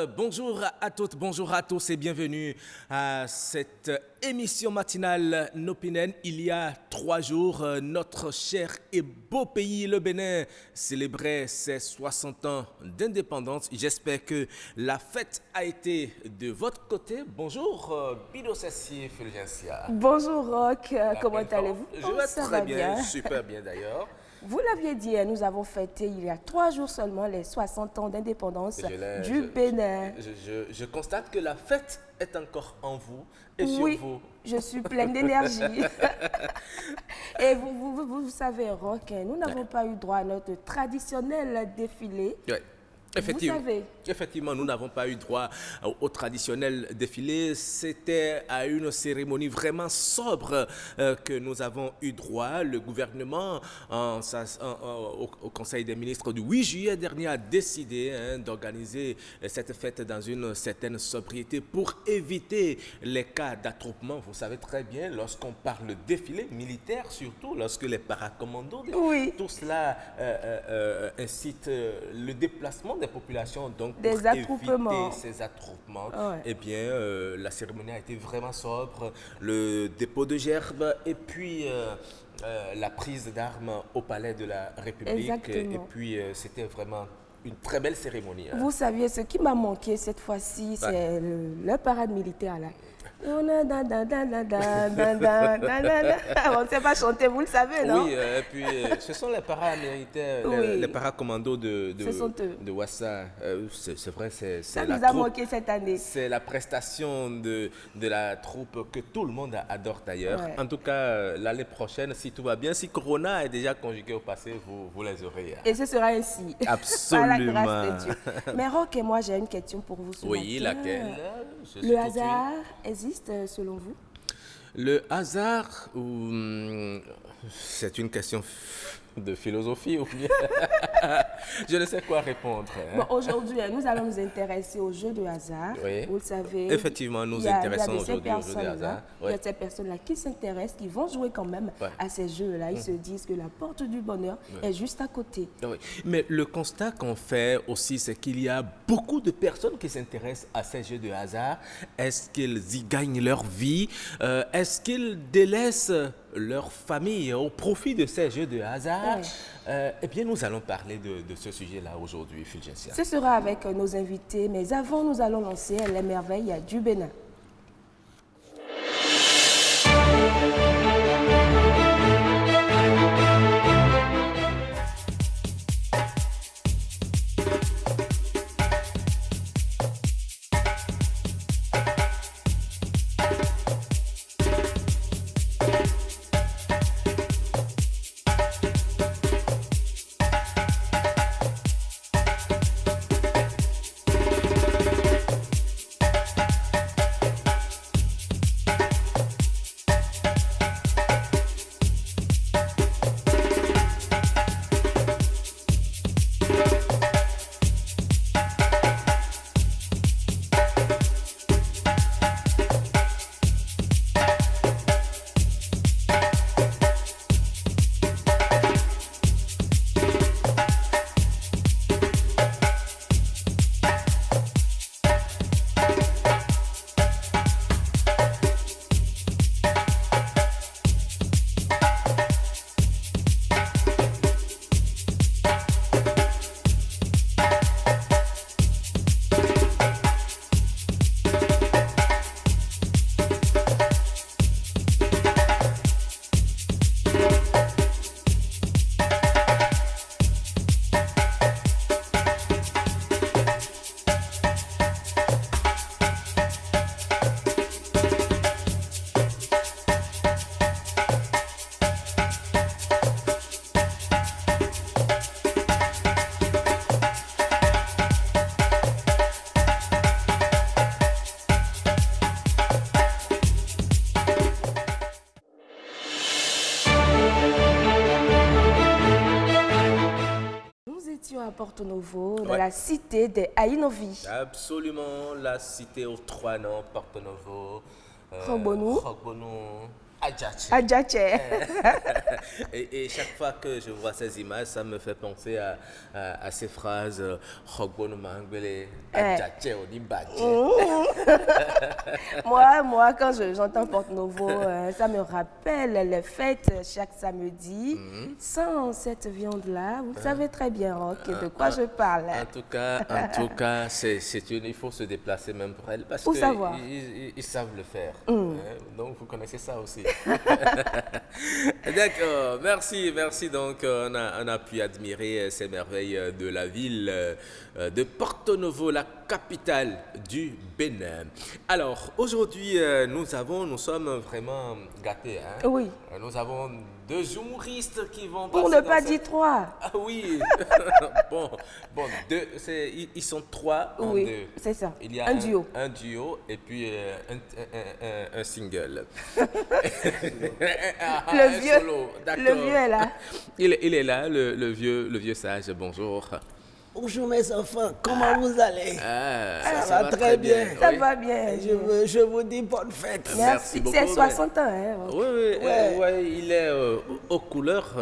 bonjour à toutes, bonjour à tous et bienvenue à cette émission matinale Nopinen. Il y a 3 jours, notre cher et beau pays, le Bénin, célébrait ses 60 ans d'indépendance. J'espère que la fête a été de votre côté. Bonjour, Bido Sessi Fulgencia. Bonjour Roch, comment allez-vous? Je vais très bien, super bien d'ailleurs. Vous l'aviez dit, nous avons fêté il y a 3 jours seulement les 60 ans d'indépendance du Bénin. Je constate que la fête est encore en vous et sur Oui, vous. je suis pleine d'énergie. Et vous savez, Roch, nous n'avons pas eu droit à notre traditionnel défilé. Ouais. Effectivement, Vous savez. effectivement, nous n'avons pas eu droit au traditionnel défilé. C'était à une cérémonie vraiment sobre que nous avons eu droit. Le gouvernement, au Conseil des ministres du 8 juillet dernier, a décidé d'organiser cette fête dans une certaine sobriété pour éviter les cas d'attroupement. Vous savez très bien, lorsqu'on parle de défilé militaire, surtout lorsque les paracommandos, Oui. tout cela incite le déplacement des populations, donc Des pour attroupements. éviter ces attroupements, Ouais. eh bien, la cérémonie a été vraiment sobre, le dépôt de gerbes et puis la prise d'armes au palais de la République. Exactement. Et puis, c'était vraiment une très belle cérémonie. Vous saviez, ce qui m'a manqué cette fois-ci, c'est le parade militaire là. On ne sait pas chanter, vous le savez, non? Oui, et puis ce sont les paramilitaires, Oui. les paracommandos Ce sont eux. de Ouassa. C'est vrai, c'est Ça la nous a troupe. manqué cette année. C'est la prestation de la troupe que tout le monde adore d'ailleurs. Ouais. En tout cas, l'année prochaine, si tout va bien, si Corona est déjà conjugué au passé, vous les aurez. Et ce sera ainsi. Par la Absolument. grâce de Dieu. Mais Roch et moi, j'ai une question pour vous ce Oui, matin. laquelle? Je suis Le tout hasard existe selon vous? Le hasard, c'est une question de philosophie ou bien je ne sais quoi répondre. Bon, aujourd'hui, nous allons nous intéresser aux jeux de hasard. Oui. Vous le savez. Effectivement, nous il y a intéressons de ces aujourd'hui aux jeux de personnes-là, hasard. Il y a ces personnes-là qui s'intéressent, qui vont jouer quand même Ouais. à ces jeux-là. Ils se disent que la porte du bonheur est juste à côté. Oui. Mais le constat qu'on fait aussi, c'est qu'il y a beaucoup de personnes qui s'intéressent à ces jeux de hasard. Est-ce qu'ils y gagnent leur vie? Est-ce qu'ils délaissent leur famille au profit de ces jeux de hasard? Eh bien, nous allons parler de ce sujet-là aujourd'hui, Fulgencia. Ce sera avec nos invités, mais avant, nous allons lancer les merveilles du Bénin. À Porto Novo, dans la cité des Aïnovi. Absolument, la cité aux 3 noms, Porto Novo, Robonou, Adjache. Adjache. Et chaque fois que je vois ces images, ça me fait penser à ces phrases Rogbonu Mangbele, Adjache, Onibadje. Moi, quand j'entends Porto Novo, ça me rappelle les fêtes chaque samedi. Sans cette viande-là, vous savez très bien, Roch, de quoi je parle. En tout cas, il faut se déplacer même pour elle parce Pour savoir. qu'ils savent le faire. Donc, vous connaissez ça aussi. D'accord, merci. Donc, on a pu admirer ces merveilles de la ville de Porto Novo, la capitale du Bénin. Alors, aujourd'hui, nous sommes vraiment gâtés. Hein? Oui. Nous avons 2 humoristes qui vont Pour passer ne pas dire 3. Ah oui. bon, ils sont 3 en 2. Oui, c'est ça. Il y a un duo. Un duo et puis un single. Le vieux, solo. le vieux est là. Il est là, le vieux sage. Bonjour. Bonjour mes enfants, comment vous allez? Ça va très bien. Ça Oui. va bien. Je vous dis bonne fête. Merci beaucoup. C'est 60 ans. Hein, Oui, il est aux couleurs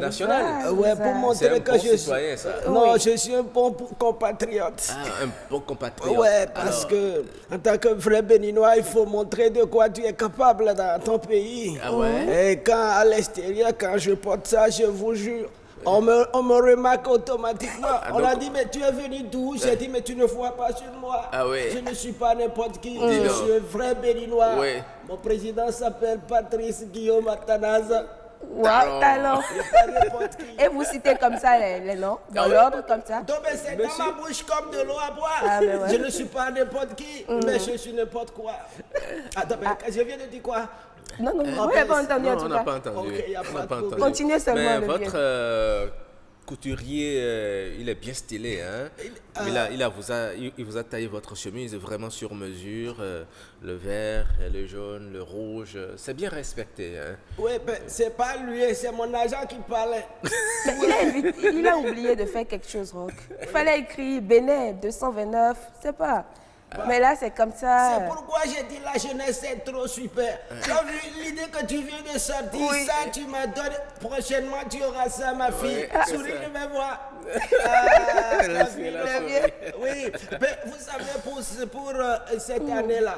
nationales. Ouais, pour C'est montrer un que bon je citoyen, ça. suis... Non, je suis un bon compatriote. Un bon compatriote. Ouais, parce que en tant que vrai Béninois, il faut montrer de quoi tu es capable dans ton pays. Ah ouais? Et quand à l'extérieur, quand je porte ça, je vous jure, on me remarque automatiquement. On a dit, mais tu es venu d'où? J'ai dit, mais tu ne vois pas sur moi. Ah oui. Je ne suis pas n'importe qui. Dis Je donc. suis un vrai Béninois. Oui. Mon président s'appelle Patrice Guillaume Athanase. Wow, talent. Il n'est pas n'importe qui. Et vous citez comme ça les noms, dans l'ordre comme ça. Donc, mais c'est dans ma bouche comme de l'eau à boire. Ah, mais ouais. Je ne suis pas n'importe qui, mais je suis n'importe quoi. Attends, mais je viens de dire quoi? Non, vous n'avez pas entendu en Non, tout on n'a cas. pas entendu. Ok, y a On pas n'a de pas problème. entendu. Continuez seulement Mais le votre couturier, il est bien stylé, hein? Il vous a taillé votre chemise vraiment sur mesure, le vert, le jaune, le rouge. C'est bien respecté, hein? Oui, mais c'est pas lui, c'est mon agent qui parlait. Mais il a oublié de faire quelque chose, Roch. Il fallait écrire Bénin 229, c'est pas. Mais là, c'est comme ça. C'est pourquoi j'ai dit la jeunesse est trop super. Tu as vu l'idée que tu viens de sortir, Oui. ça tu m'as donné. Prochainement tu auras ça, ma fille. Souris, je vais voir. Merci, la souris. Oui, mais vous savez, pour cette année-là,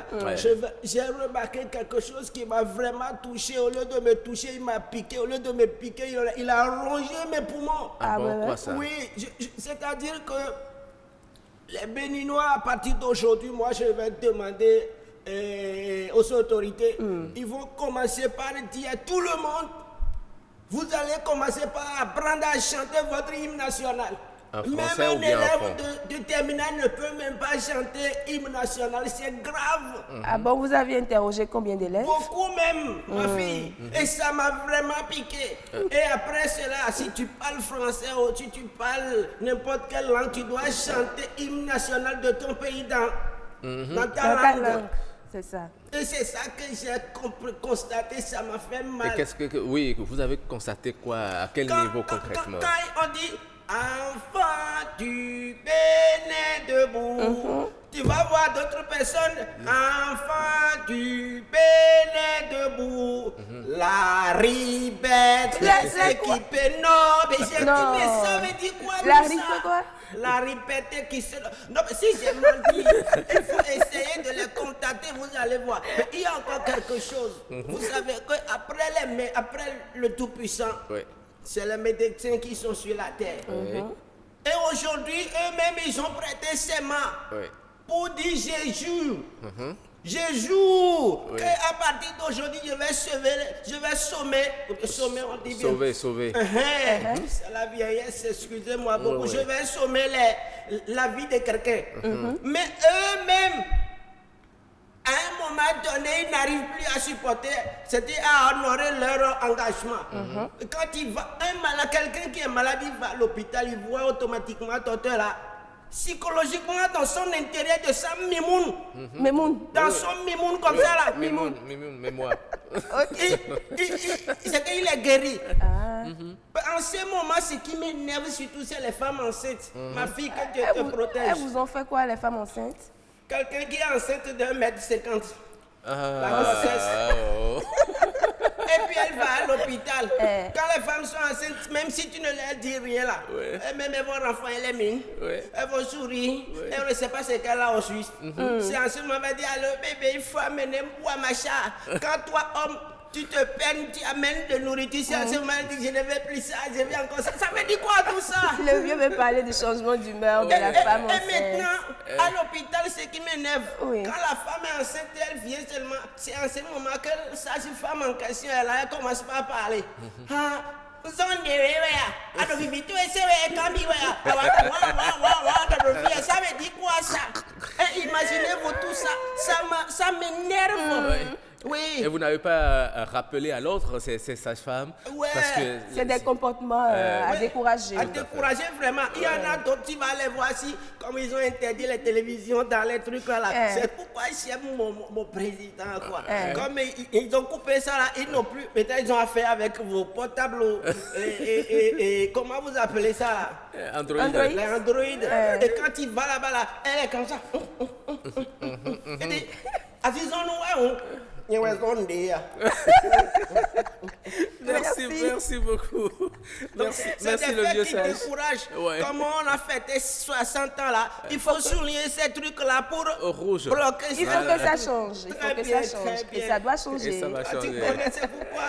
j'ai remarqué quelque chose qui m'a vraiment touché. Au lieu de me toucher, il m'a piqué. Au lieu de me piquer, il a rongé mes poumons. Ah bon, ouais, quoi ça? Oui, c'est-à-dire que les Béninois, à partir d'aujourd'hui, moi, je vais demander aux autorités, ils vont commencer par dire à tout le monde, vous allez commencer par apprendre à chanter votre hymne national. En Même français un ou bien en élève fond? de terminale ne peut même pas chanter hymne national, c'est grave. Ah bon, vous aviez interrogé combien d'élèves? Beaucoup même, ma fille. Et ça m'a vraiment piqué. Et après cela, si tu parles français ou si tu parles n'importe quelle langue, tu dois chanter hymne national de ton pays dans ta Dans ta langue. langue. C'est ça. Et c'est ça que j'ai constaté, ça m'a fait mal. Et qu'est-ce que... Oui, vous avez constaté quoi? À quel niveau concrètement? Quand on dit enfant du Bénin debout, tu vas voir d'autres personnes. Enfant du Bénin debout, la ribette, C'est quoi? équipée. Non, mais j'ai dit, Non. mais ça veut dire quoi? La tout ribette ça? quoi? La ribette qui se... Non, mais si j'ai menti, il faut essayer de les contacter, vous allez voir. Mais il y a encore quelque chose. Vous savez qu'après le Tout-Puissant, Oui. c'est les médecins qui sont sur la terre. Oui. Et aujourd'hui, eux-mêmes, ils ont prêté serment Oui. pour dire je jure. Je jure. Oui. Et à partir d'aujourd'hui, je vais sommer. Sommer, on dit bien. Sauver. C'est la vieillesse, excusez-moi beaucoup. Oui, oui. Je vais sommer la vie de quelqu'un. Mais eux-mêmes, à un moment donné, ils n'arrivent plus à supporter, c'est-à-dire à honorer leur engagement. Quand il va, quelqu'un qui est malade, il va à l'hôpital, il voit automatiquement docteur là. Psychologiquement, dans son intérieur de sa mimoun, Memoun. dans son mimoun comme ça là, Mimoun, mais moi. c'est qu'il est guéri. Ah. En ce moment, ce qui m'énerve surtout, c'est les femmes enceintes. Ma fille, que Dieu te Elles protège. vous ont fait quoi, les femmes enceintes? Quelqu'un qui est enceinte d'1,50 m. La grossesse. Oh. Et puis elle va à l'hôpital. Quand les femmes sont enceintes, même si tu ne leur dis rien là, même elles vont renflouer les mines, elles vont sourire, elles ne savent pas ce qu'elle a en Suisse. C'est en ce moment qu'elle va dire, allô bébé, il faut amener bois machin. Quand toi, homme, tu te peines, tu amènes de nourriture, c'est en ce moment qu'elle dit, je ne veux plus ça, je veux encore ça. Ça veut dire quoi tout ça? Le vieux veut parler du changement d'humeur de la femme enceinte. Et maintenant, à l'hôpital, ce qui m'énerve, Oui. quand la femme est enceinte, elle vient seulement, c'est en ce moment que sa femme en question, elle commence pas à parler. Ça veut dire quoi ça? Imaginez-vous tout ça, ça m'énerve. Oui. Et vous n'avez pas rappelé à l'autre, ces sages-femmes? Ouais. Parce que C'est des comportements à décourager. À décourager vraiment. Il y en a d'autres, tu vas aller voir si, comme ils ont interdit les télévisions dans les trucs là. C'est pourquoi j'aime mon président, quoi. Comme ils ont coupé ça là, ils n'ont plus. Peut-être ils ont affaire avec vos portables. Et comment vous appelez ça là? Android. Les Android. Et quand il va là-bas, là, elle est comme ça. Elle dit, assisons-nous, Merci beaucoup. Merci le vieux sage. Ouais. Comme on a fêté 60 ans là, il faut souligner ces trucs là pour rouge. bloquer ça. Il faut que ça change. Il faut que ça change. Et ça doit changer. Et ça va Tu changer. connais, c'est pourquoi.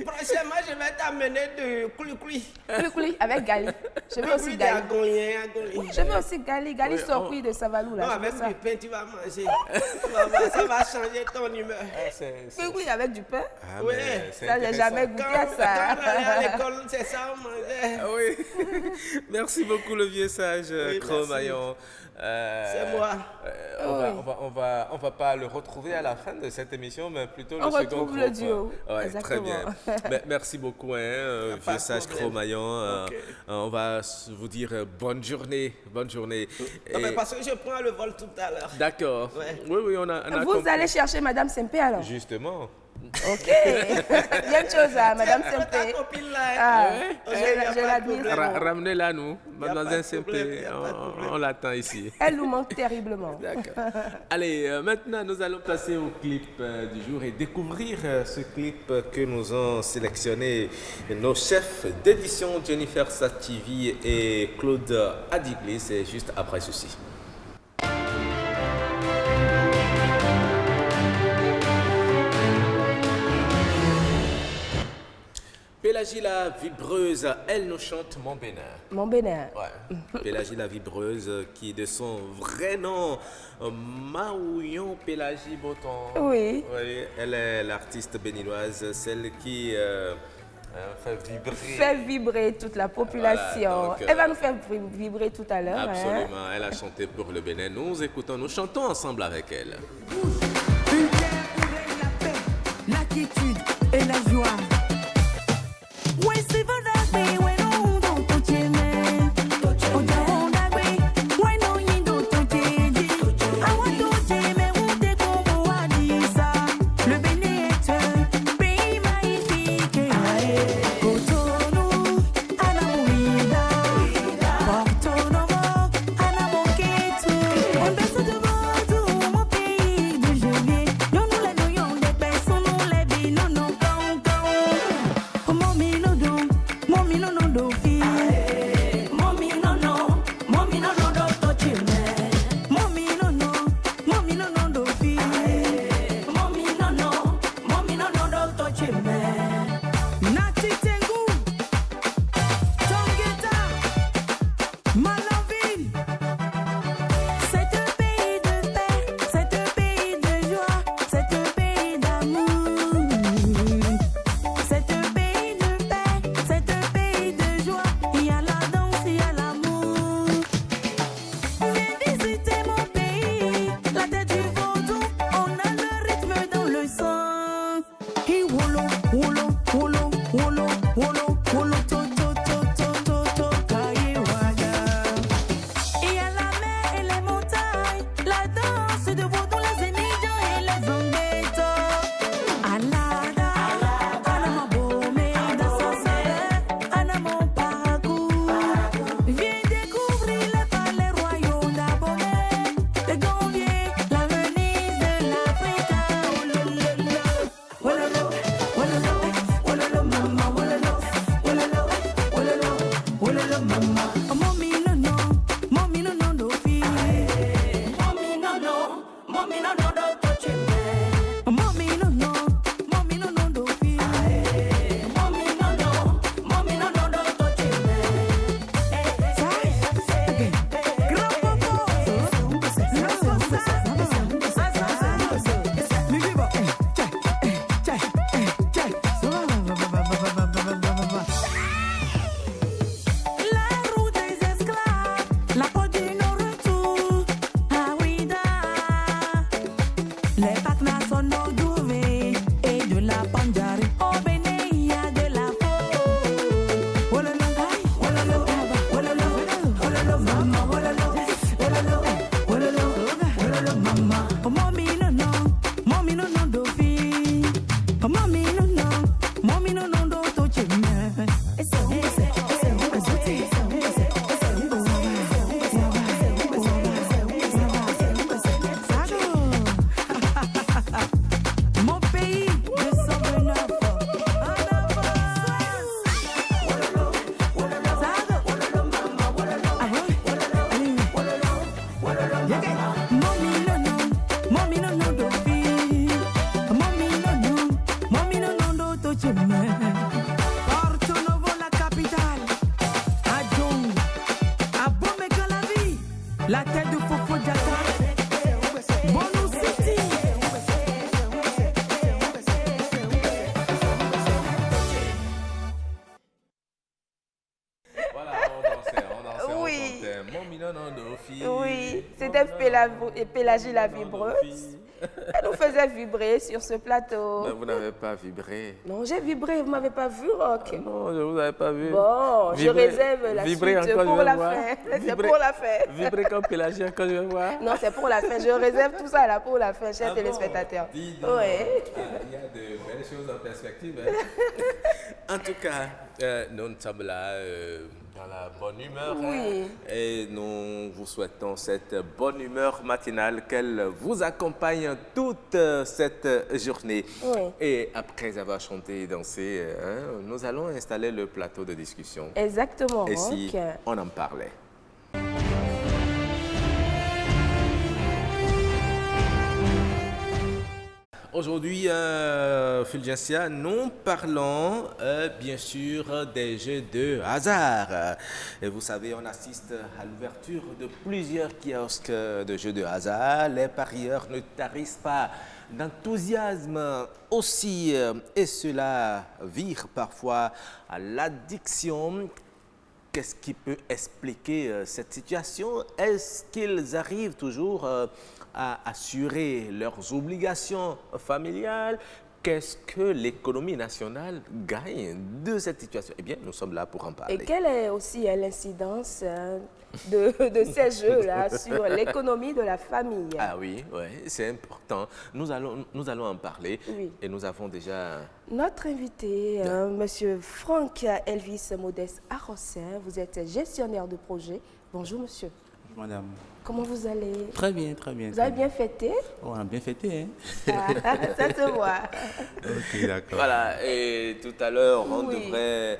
Prochainement, je vais t'amener de coulis. Coulis avec Gali. Je veux aussi Gali. Je veux aussi Gali. Gali sort de Savalou là. Non, avec du pain, tu vas manger. Ça va changer ton humeur. Coulis avec du pain. Oui. Ça, j'ai jamais goûté à ça. Quand on allait à l'école, c'est ça, on mangeait. Oui. Merci beaucoup le vieux sage Cro-Magnon. C'est moi. On va pas le retrouver à la fin de cette émission, mais plutôt le On second retrouve groupe. le duo. Ouais, très bien. Merci beaucoup, vieux sage Cro-Magnon. On va vous dire bonne journée. Bonne journée. Non, mais parce que je prends le vol tout à l'heure. D'accord. Ouais. Oui, on a Vous compris. allez chercher Madame Sempé alors? Justement. Ok. Il y a une chose à Madame Ta Sempé. copine là. Ah, Je je l'admire. Ramenez-la nous. Mademoiselle pas de problème, Simplé, y a pas de problème. on l'attend ici. Elle nous manque terriblement. D'accord. Allez, maintenant nous allons passer au clip du jour et découvrir ce clip que nous ont sélectionné nos chefs d'édition Jennifer Sativi et Claude Adigli. C'est juste après ceci. Pélagie la vibreuse, elle nous chante Mon Bénin. Mon Bénin. Ouais. Pélagie la vibreuse, qui de son vrai nom, Maouillon Pélagie Boton. Oui. Oui, elle est l'artiste béninoise, celle qui Fait vibrer toute la population. Voilà, donc, Elle va nous faire vibrer tout à l'heure. Absolument, elle a chanté pour le Bénin. Nous écoutons, nous chantons ensemble avec elle. Une terre où règne la paix, l'attitude et la joie. Ouais, c'est bon, ouais, non, don't touch it, man. Oh, don't agree. Ouais, non, you don't touch it. I want to touch mais où t'es comme moi, dis ça. Le Bénin est un pays magnifique. Cotonou, Anamourida. Porto-Novo, Anamoketu. Un berceau de Bordeaux, mon pays de Juillet. Nous les noyons des personnes, nous les billes, nous non, Mommy no no do fi. Mommy no no do to cheme. Porto Novo la capitale. À Djong, à Bomeka la vie. La tête de Fofo Diata. Bono City. Voilà, on dansait, Oui. on chantait. Mon minon de fille. Oui, c'était Pélagie la vibreuse. Elle nous faisait vibrer sur ce plateau. Mais vous n'avez pas vibré. Non, j'ai vibré, vous ne m'avez pas vu, Rock. Non, je ne vous avais pas vu. Bon, je Vibrer- réserve la vibrer suite encore, pour je vais la voir. fin. C'est Vibrer- pour la fin. Vibrer comme Pélagie, encore je vais voir. Non, c'est pour la fin. Je réserve tout ça là pour la fin, chers Ah bon? téléspectateurs. Dis donc. Ouais. Ah, il y a de belles choses en perspective. Hein. En tout cas, nous sommes là dans la bonne humeur. Oui. Hein, et nous vous souhaitons cette bonne humeur matinale qu'elle vous accompagne toute cette journée. Oui. Et après avoir chanté et dansé, nous allons installer le plateau de discussion. Exactement, Et si Rock. on en parlait. Aujourd'hui, Fulgencia, nous parlons bien sûr des jeux de hasard. Et vous savez, on assiste à l'ouverture de plusieurs kiosques de jeux de hasard. Les parieurs ne tarissent pas d'enthousiasme aussi, et cela vire parfois à l'addiction. Qu'est-ce qui peut expliquer cette situation? Est-ce qu'ils arrivent toujours à assurer leurs obligations familiales? Qu'est-ce que l'économie nationale gagne de cette situation? Eh bien, nous sommes là pour en parler. Et quelle est aussi l'incidence de ces jeux-là sur l'économie de la famille? Ah oui, ouais, c'est important. Nous allons en parler. Oui. Et nous avons déjà... Notre invité, Monsieur Franck Elvis Modeste Arrossin, vous êtes gestionnaire de projet. Bonjour monsieur. Madame. Comment vous allez? Très bien, très bien. Vous avez bien fêté? Oh, on a bien fêté, hein? Ah, ça se voit. Ok, d'accord. Voilà, et tout à l'heure, on Oui. devrait...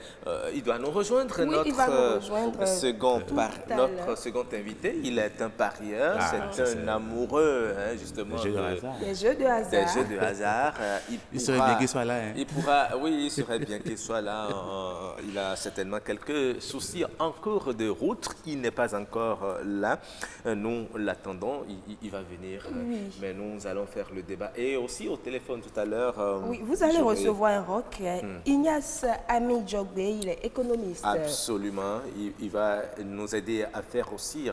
il doit nous rejoindre, Oui, notre, il va nous rejoindre tout à notre l'heure. second invité. Il est un parieur, Ah, c'est un amoureux, hein, justement. Les jeux de hasard. Des jeux de hasard. Des jeux de hasard. Il serait bien qu'il soit là, hein? Il pourra, oui, il serait bien qu'il soit là. Il a certainement quelques soucis en cours de route. Il n'est pas encore là. Nous l'attendons. Il va venir. Oui. Mais nous allons faire le débat. Et aussi au téléphone tout à l'heure. Oui, vous allez j'aurai- recevoir un rock. Ignace Ami Djogbe, il est économiste. Absolument. Il va nous aider à faire aussi,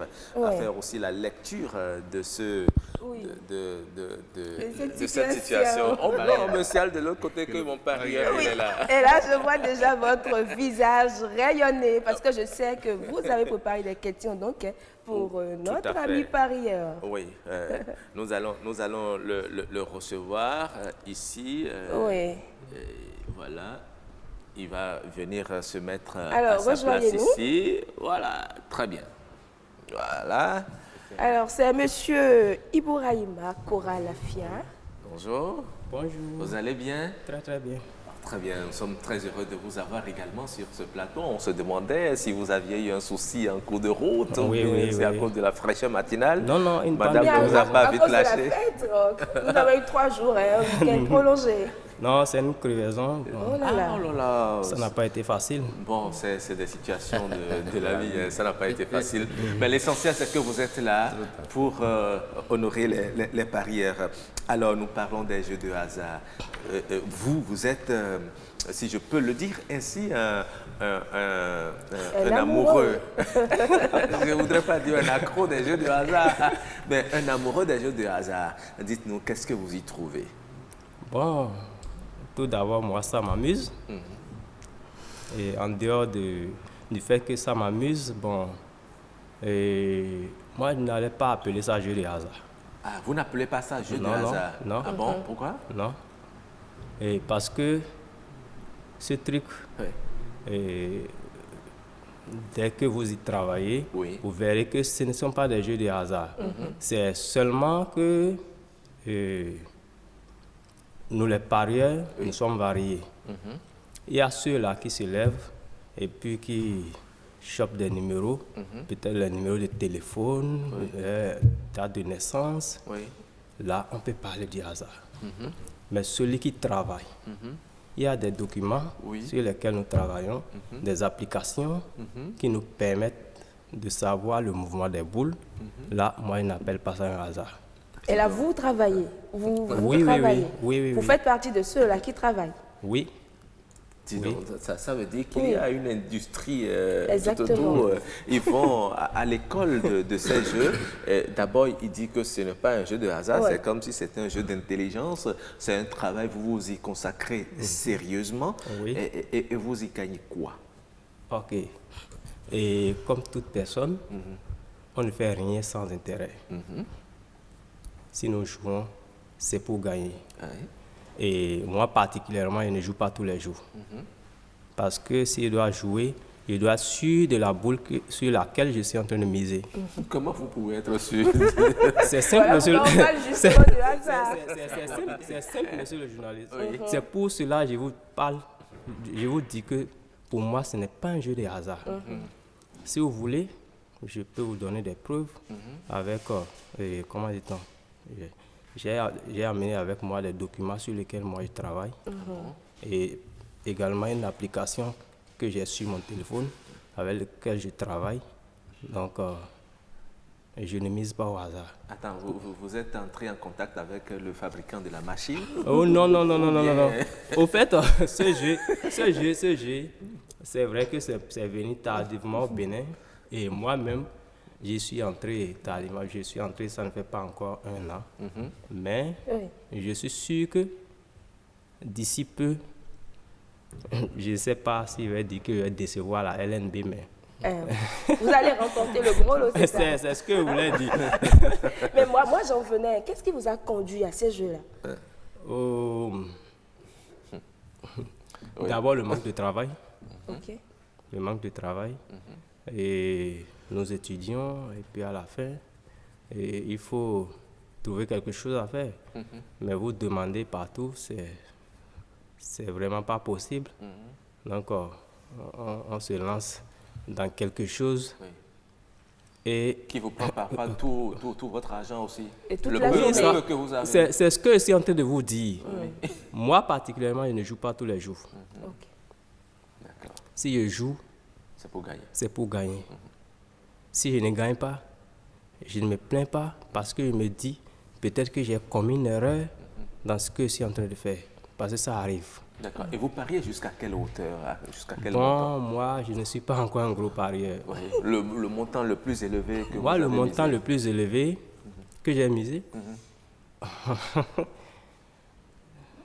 la lecture de ce... Oui. De cette situation. Oh non, monsieur de l'autre côté que mon parieur, il est là. Et là, je vois déjà votre visage rayonner parce que je sais que vous avez préparé des questions donc pour notre à ami fait. parieur. Oui, nous allons le recevoir ici. Oui. Et voilà. Il va venir se mettre Alors, à sa place rejoignez-nous. ici. Voilà, très bien. Voilà. Alors, c'est monsieur Ibouraïma Kora Lafia. Bonjour. Bonjour. Vous allez bien? Très très bien. Très bien, nous sommes très heureux de vous avoir également sur ce plateau. On se demandait si vous aviez eu un souci en cours de route ou Oui, bien oui, c'est à oui. cause de la fraîcheur matinale. Non, non, une Madame pandémie. ne vous a pas vite cause de la lâché. fête, vous avez eu 3 jours, un week-end prolongé. Non, c'est une crevaison. Bon, Oh là là. Ah, oh là là. ça n'a pas été facile. Bon, c'est des situations de la vie, hein. Ça n'a pas été facile. Mais l'essentiel, c'est que vous êtes là pour honorer les parieurs. Alors, nous parlons des jeux de hasard. Vous êtes, si je peux le dire ainsi, un amoureux. Je ne voudrais pas dire un accro des jeux de hasard, mais un amoureux des jeux de hasard. Dites-nous, qu'est-ce que vous y trouvez? Bon, tout d'abord, moi, ça m'amuse. Et en dehors du fait que ça m'amuse, bon, et moi, je n'allais pas appeler ça jeu de hasard. Ah, vous n'appelez pas ça jeu de Non, non, hasard? non. Ah bon, pourquoi? Non. Et parce que ce truc, Oui. et dès que vous y travaillez, Oui. vous verrez que ce ne sont pas des jeux de hasard. C'est seulement que nous, les parieurs, nous sommes variés. Il y a ceux-là qui se lèvent et puis qui chope des numéros, peut-être le numéro de téléphone, date de naissance. Oui. Là, on peut parler du hasard. Mais celui qui travaille, il y a des documents sur lesquels nous travaillons, des applications qui nous permettent de savoir le mouvement des boules. Là, moi, je n'appelle pas ça un hasard. Et là, vous travaillez. Vous Oui, travaillez. oui. Vous faites partie de ceux-là qui travaillent. Oui. Dis donc, ça veut dire qu'il y a une industrie tout Exactement. autour. Ils vont à l'école de ces jeux. D'abord, il dit que ce n'est pas un jeu de hasard, c'est comme si c'était un jeu d'intelligence. C'est un travail, vous vous y consacrez sérieusement. Oui. Et vous y gagnez quoi? OK. Et comme toute personne, on ne fait rien sans intérêt. Si nous jouons, c'est pour gagner. Oui. Et moi particulièrement, je ne joue pas tous les jours. Parce que s'il doit jouer, je dois être sûr de la boule sur laquelle je suis en train de miser. Comment vous pouvez être sûr? C'est simple, monsieur le... On parle justement de hasard. C'est simple, monsieur le journaliste. C'est pour cela que je vous parle, je vous dis que pour moi, ce n'est pas un jeu de hasard. Si vous voulez, je peux vous donner des preuves avec, comment dit-on, j'ai amené avec moi des documents sur lesquels moi je travaille et également une application que j'ai sur mon téléphone avec laquelle je travaille. Donc, je ne mise pas au hasard. Attends, vous êtes entré en contact avec le fabricant de la machine? Oh non. Au fait, ce jeu, c'est vrai que c'est venu tardivement au Bénin et moi-même, j'y suis entré tardivement. Je suis entré, ça ne fait pas encore 1 an. Mais je suis sûr que d'ici peu, je ne sais pas s'il va dire qu'il va décevoir la LNB, mais... Vous allez remporter le gros lot, c'est ça? C'est ce que vous voulez dire. Mais moi j'en venais. Qu'est-ce qui vous a conduit à ces jeux-là? D'abord, le manque de travail. OK. Le manque de travail. Et nous étudions, et puis à la fin, il faut trouver quelque chose à faire. Mais vous demandez partout, c'est vraiment pas possible. Donc, on se lance dans quelque chose. Et qui vous prend parfois tout votre argent aussi. Et toute le la peu journée. que vous avez. c'est ce que je suis en train de vous dire. Moi, particulièrement, je ne joue pas tous les jours. OK. D'accord. Si je joue, C'est pour gagner. c'est pour gagner. Si je ne gagne pas, je ne me plains pas parce que je me dis peut-être que j'ai commis une erreur dans ce que je suis en train de faire. Parce que ça arrive. D'accord. Et vous pariez jusqu'à quelle hauteur? Jusqu'à quel montant? Moi, je ne suis pas encore un gros parieur. Oui. Le montant le plus élevé que vous Moi, avez le montant misé? le plus élevé que j'ai misé,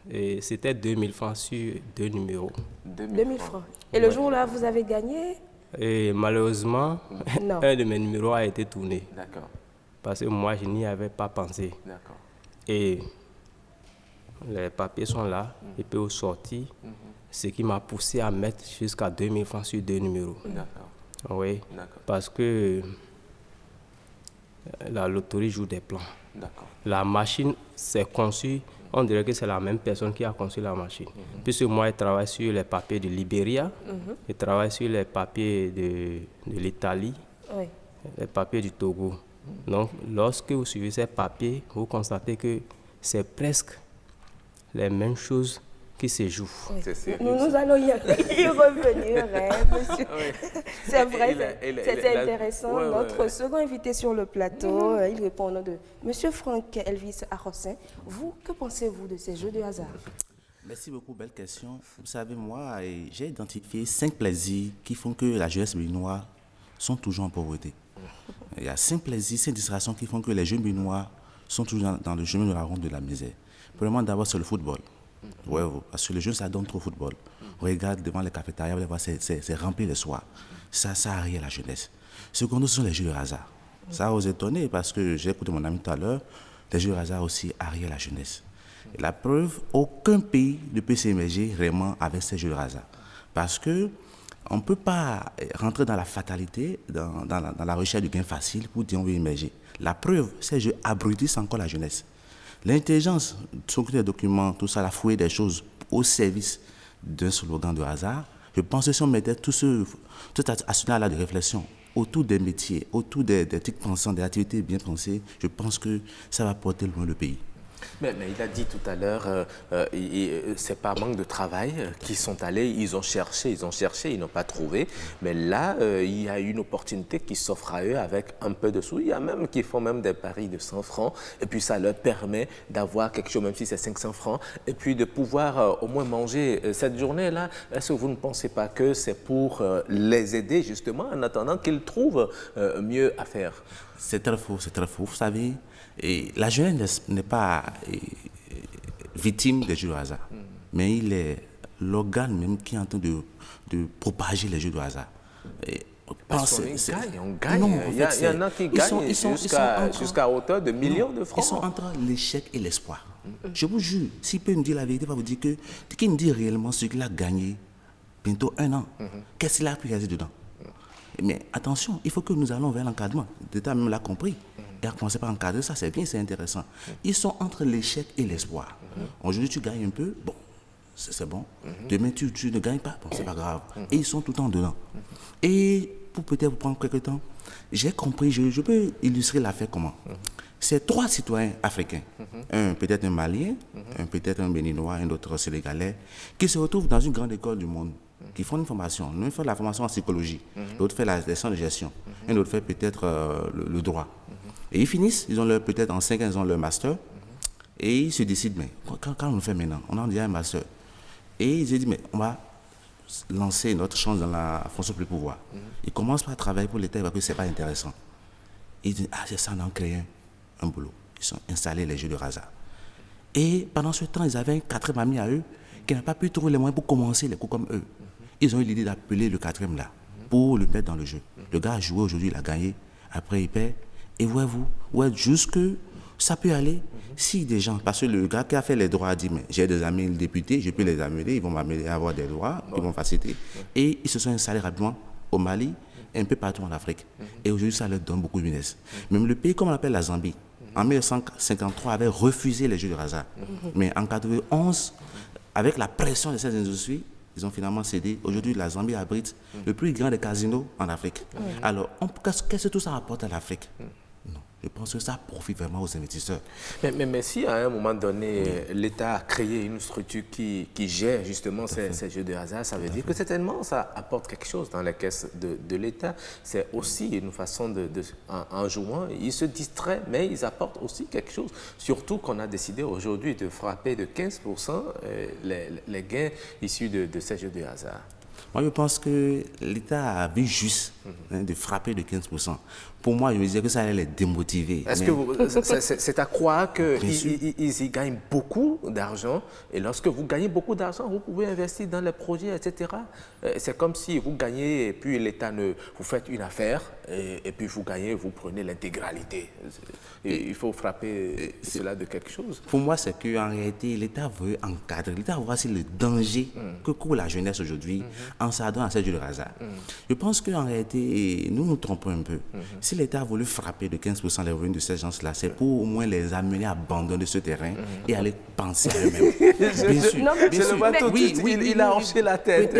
et c'était 2000 francs sur 2 numéros. 2000 francs. Et le jour-là, vous avez gagné? Et malheureusement, Non. un de mes numéros a été tourné. D'accord. Parce que moi, je n'y avais pas pensé. D'accord. Et les papiers sont là, ils peuvent sortir. Ce qui m'a poussé à mettre jusqu'à 2000 francs sur 2 numéros. D'accord. Oui, D'accord. parce que la loterie joue des plans. D'accord. La machine, c'est conçu, on dirait que c'est la même personne qui a conçu la machine. Puisque moi, je travaille sur les papiers de Libéria, je travaille sur les papiers de l'Italie, Oui. les papiers du Togo. Donc, lorsque vous suivez ces papiers, vous constatez que c'est presque les mêmes choses qui se jouent. C'est sérieux. Nous allons y revenir, hein, monsieur. C'est vrai, c'est il a- intéressant. ouais, Notre ouais. second invité sur le plateau, il répond au nom de monsieur Franck Elvis Arrossin. Vous, que pensez-vous de ces jeux de hasard? Merci beaucoup, belle question. Vous savez, moi, j'ai identifié 5 plaisirs qui font que la jeunesse béninoise sont toujours en pauvreté. Il y a 5 plaisirs, 5 distractions qui font que les jeunes béninois sont toujours dans le chemin de la ronde de la misère. Premièrement, d'abord, c'est le football. Ouais, parce que les jeunes s'adonnent trop au football. On regarde devant les cafétérias, on voit c'est rempli le soir. Ça arrive à la jeunesse. Secondo, ce sont les jeux de hasard. Ça va vous étonner parce que j'ai écouté mon ami tout à l'heure, les jeux de hasard aussi arrivent à la jeunesse. Et la preuve, aucun pays ne peut s'émerger vraiment avec ces jeux de hasard. Parce que on ne peut pas rentrer dans la fatalité, dans la recherche du gain facile pour dire on veut émerger. La preuve, ces jeux abrutissent encore la jeunesse. L'intelligence, s'occuper des documents, tout ça, la fouille des choses au service d'un slogan de hasard Je pense que si on mettait tout cet arsenal-là de réflexion autour des métiers, autour des trucs pensants, des activités bien pensées, je pense que ça va porter loin le pays. Mais il a dit tout à l'heure, c'est pas manque de travail qu'ils sont allés, ils ont cherché, ils n'ont pas trouvé. Mais là, il y a une opportunité qui s'offre à eux avec un peu de sous. Il y a même qui font même des paris de 100 francs. Et puis ça leur permet d'avoir quelque chose, même si c'est 500 francs, et puis de pouvoir au moins manger cette journée-là. Est-ce que vous ne pensez pas que c'est pour les aider justement en attendant qu'ils trouvent mieux à faire? C'est très faux, c'est très faux. Vous savez, et la jeunesse n'est pas victime des jeux de hasard, mais il est l'organe même qui est en train de propager les jeux de hasard. Parce qu'on gagne. Non, il y en a qui gagnent jusqu'à hauteur de millions de francs. Ils sont entre l'échec et l'espoir. Je vous jure, s'il peut me dire la vérité, il va vous dire qu'il me dit réellement ce qu'il a gagné bientôt 1 an. Qu'est-ce qu'il a pu réaliser dedans? Mais attention, il faut que nous allons vers l'encadrement. L'État même l'a compris. Il a commencé par encadrer ça, c'est bien, c'est intéressant. Ils sont entre l'échec et l'espoir. Aujourd'hui, tu gagnes un peu, bon, c'est bon. Demain, tu ne gagnes pas, bon, c'est pas grave. Et ils sont tout le temps dedans. Et pour peut-être vous prendre quelques temps, j'ai compris, je peux illustrer l'affaire comment. C'est 3 citoyens africains, un peut-être un Malien, un peut-être un Béninois, un autre Sénégalais, qui se retrouvent dans une grande école du monde, qui font une formation. L'un fait la formation en psychologie, l'autre fait la leçon de gestion, un autre fait peut-être le droit. Et ils finissent, ils ont peut-être en 5 ans, ils ont leur master, et ils se décident, mais quand on le fait maintenant, on a déjà un master. Et ils se disent, mais on va lancer notre chance dans la fonction publique pouvoir. Ils commencent par travailler pour l'État, ils voient que ce n'est pas intéressant. Ils disent, ah c'est ça, on a créé un boulot. Ils sont installés les jeux de hasard. Et pendant ce temps, ils avaient un 4e ami à eux qui n'a pas pu trouver les moyens pour commencer les cours comme eux. Ils ont eu l'idée d'appeler le 4e là pour le mettre dans le jeu. Le gars a joué aujourd'hui, il a gagné. Après, il perd. Et voyez-vous, jusque ça peut aller si des gens, parce que le gars qui a fait les droits a dit, mais j'ai des amis députés, je peux les amener, ils vont m'amener à avoir des droits, ils vont faciliter. Et ils se sont installés rapidement au Mali, un peu partout en Afrique. Et aujourd'hui, ça leur donne beaucoup de business. Même le pays, comme on l'appelle la Zambie, en 1953, avait refusé les jeux de hasard. Mais en 1991, avec la pression de ces industries, ils ont finalement cédé. Aujourd'hui, la Zambie abrite le plus grand des casinos en Afrique. Alors, qu'est-ce que tout ça apporte à l'Afrique? Non, je pense que ça profite vraiment aux investisseurs. Mais si à un moment donné, l'État a créé une structure qui gère justement ces jeux de hasard, ça veut dire que certainement ça apporte quelque chose dans les caisses de l'État. C'est aussi une façon en jouant, ils se distraient, mais ils apportent aussi quelque chose. Surtout qu'on a décidé aujourd'hui de frapper de 15% les gains issus de ces jeux de hasard. Moi, je pense que l'État a vu juste de frapper de 15%. Pour moi, je me disais que ça allait les démotiver. Est-ce que c'est à croire qu'ils y gagnent beaucoup d'argent et lorsque vous gagnez beaucoup d'argent, vous pouvez investir dans les projets, etc. C'est comme si vous gagnez et puis l'État vous faites une affaire et puis vous gagnez, vous prenez l'intégralité. Il faut frapper cela de quelque chose. Pour moi, c'est qu'en réalité, l'État veut encadrer. L'État voit aussi le danger que court la jeunesse aujourd'hui en s'adonnant à ces jeux de hasard. Je pense qu'en réalité, nous nous trompons un peu. Si l'État a voulu frapper de 15% les revenus de ces gens-là, c'est pour au moins les amener à abandonner ce terrain et aller penser à eux-mêmes. Bien sûr. Non, mais bien sûr. Il a hoché la tête.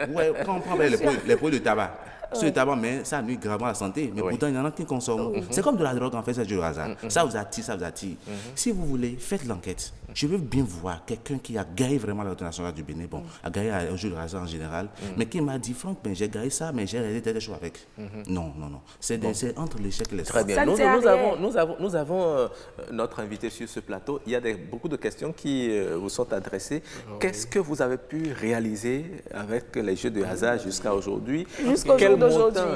Ouais, quand on prend les produits de tabac, sur le tabac, mais ça nuit gravement à la santé. Mais pourtant, il y en a qui consomment. C'est comme de la drogue, en fait, c'est du hasard. Ça vous attire, ça vous attire. Si vous voulez, faites l'enquête. Je veux bien voir quelqu'un qui a gagné vraiment la nationale du Bénin, bon, a gagné un jeu de hasard en général, mais qui m'a dit, Franck, ben, j'ai gagné ça, mais j'ai réalisé des choses avec. Non. C'est entre l'échec et l'espoir. Très bien. Nous avons notre invité sur ce plateau. Il y a beaucoup de questions qui vous sont adressées. Qu'est-ce que vous avez pu réaliser avec les jeux de hasard jusqu'à aujourd'hui?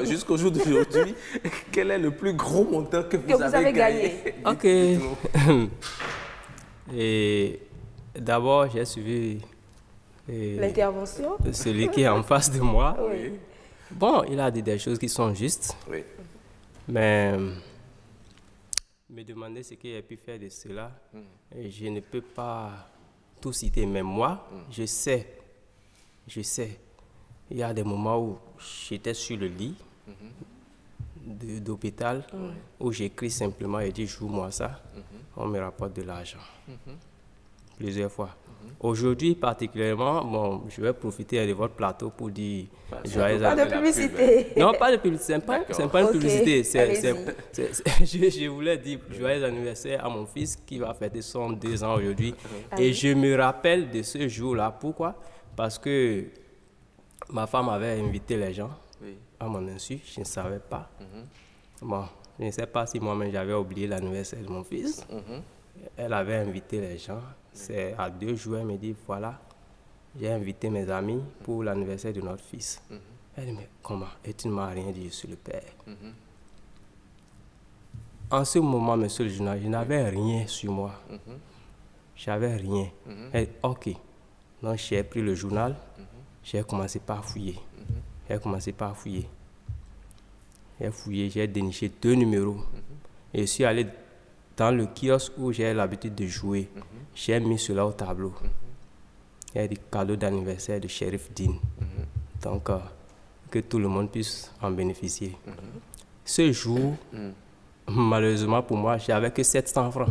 Jusqu'au jour d'aujourd'hui, quel est le plus gros montant que vous avez gagné? Ok. Et d'abord, j'ai suivi l'intervention. Celui qui est en face de moi. Oui. Bon, il a dit des choses qui sont justes. Oui. Mais me demander ce qu'il a pu faire de cela, et je ne peux pas tout citer. Mais moi, je sais. Il y a des moments où j'étais sur le lit d'hôpital, où j'écris simplement et dis joue-moi ça, on me rapporte de l'argent. plusieurs fois. Aujourd'hui, particulièrement, bon, je vais profiter de votre plateau pour dire joyeux Pas de anniversaire. publicité. Non, pas de publicité, c'est pas une Ok, publicité. allez-y. Je voulais dire joyeux anniversaire à mon fils qui va fêter son 2 ans aujourd'hui. Ah Et oui. je me rappelle de ce jour-là. Pourquoi? Parce que ma femme avait invité les gens à mon insu. Je ne savais pas. Bon, je ne sais pas si moi-même j'avais oublié l'anniversaire de mon fils. Elle avait invité les gens. C'est à 2 jours, elle me dit, voilà, j'ai invité mes amis pour l'anniversaire de notre fils. Elle dit, mais comment? Et tu ne m'as rien dit, je suis le père. En ce moment, monsieur le journaliste, je n'avais rien sur moi. J'avais rien. Elle dit, ok. Donc, j'ai pris le journal, j'ai commencé par fouiller. J'ai commencé par fouiller. J'ai fouillé, j'ai déniché 2 numéros. Et je suis allé dans le kiosque où j'ai l'habitude de jouer. J'ai mis cela au tableau. Il y a des cadeaux d'anniversaire de Sheriff Dean. Donc, que tout le monde puisse en bénéficier. Ce jour, malheureusement pour moi, j'avais que 700 francs.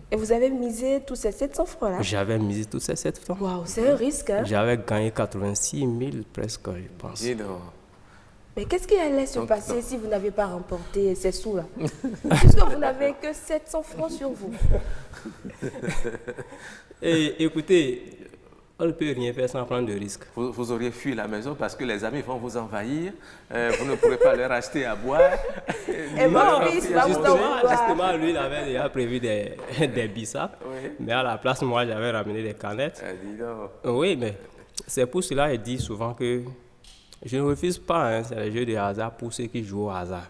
Et vous avez misé tous ces 700 francs-là? J'avais misé tous ces 700 francs. Waouh, c'est un risque, hein? J'avais gagné 86 000 presque, je pense. Dis donc. Mais qu'est-ce qui allait se passer si vous n'avez pas remporté ces sous-là? Puisque vous n'avez que 700 francs sur vous. Et écoutez, on ne peut rien faire sans prendre de risques. Vous auriez fui la maison parce que les amis vont vous envahir. Vous ne pourrez pas leur acheter à boire. Et mon fils va vous en vouloir. Justement, lui, il avait déjà prévu des bissap. Oui. Mais à la place, moi, j'avais ramené des canettes. Dis donc. Oui, mais c'est pour cela qu'il dit souvent que je ne refuse pas, hein, c'est les jeux de hasard pour ceux qui jouent au hasard.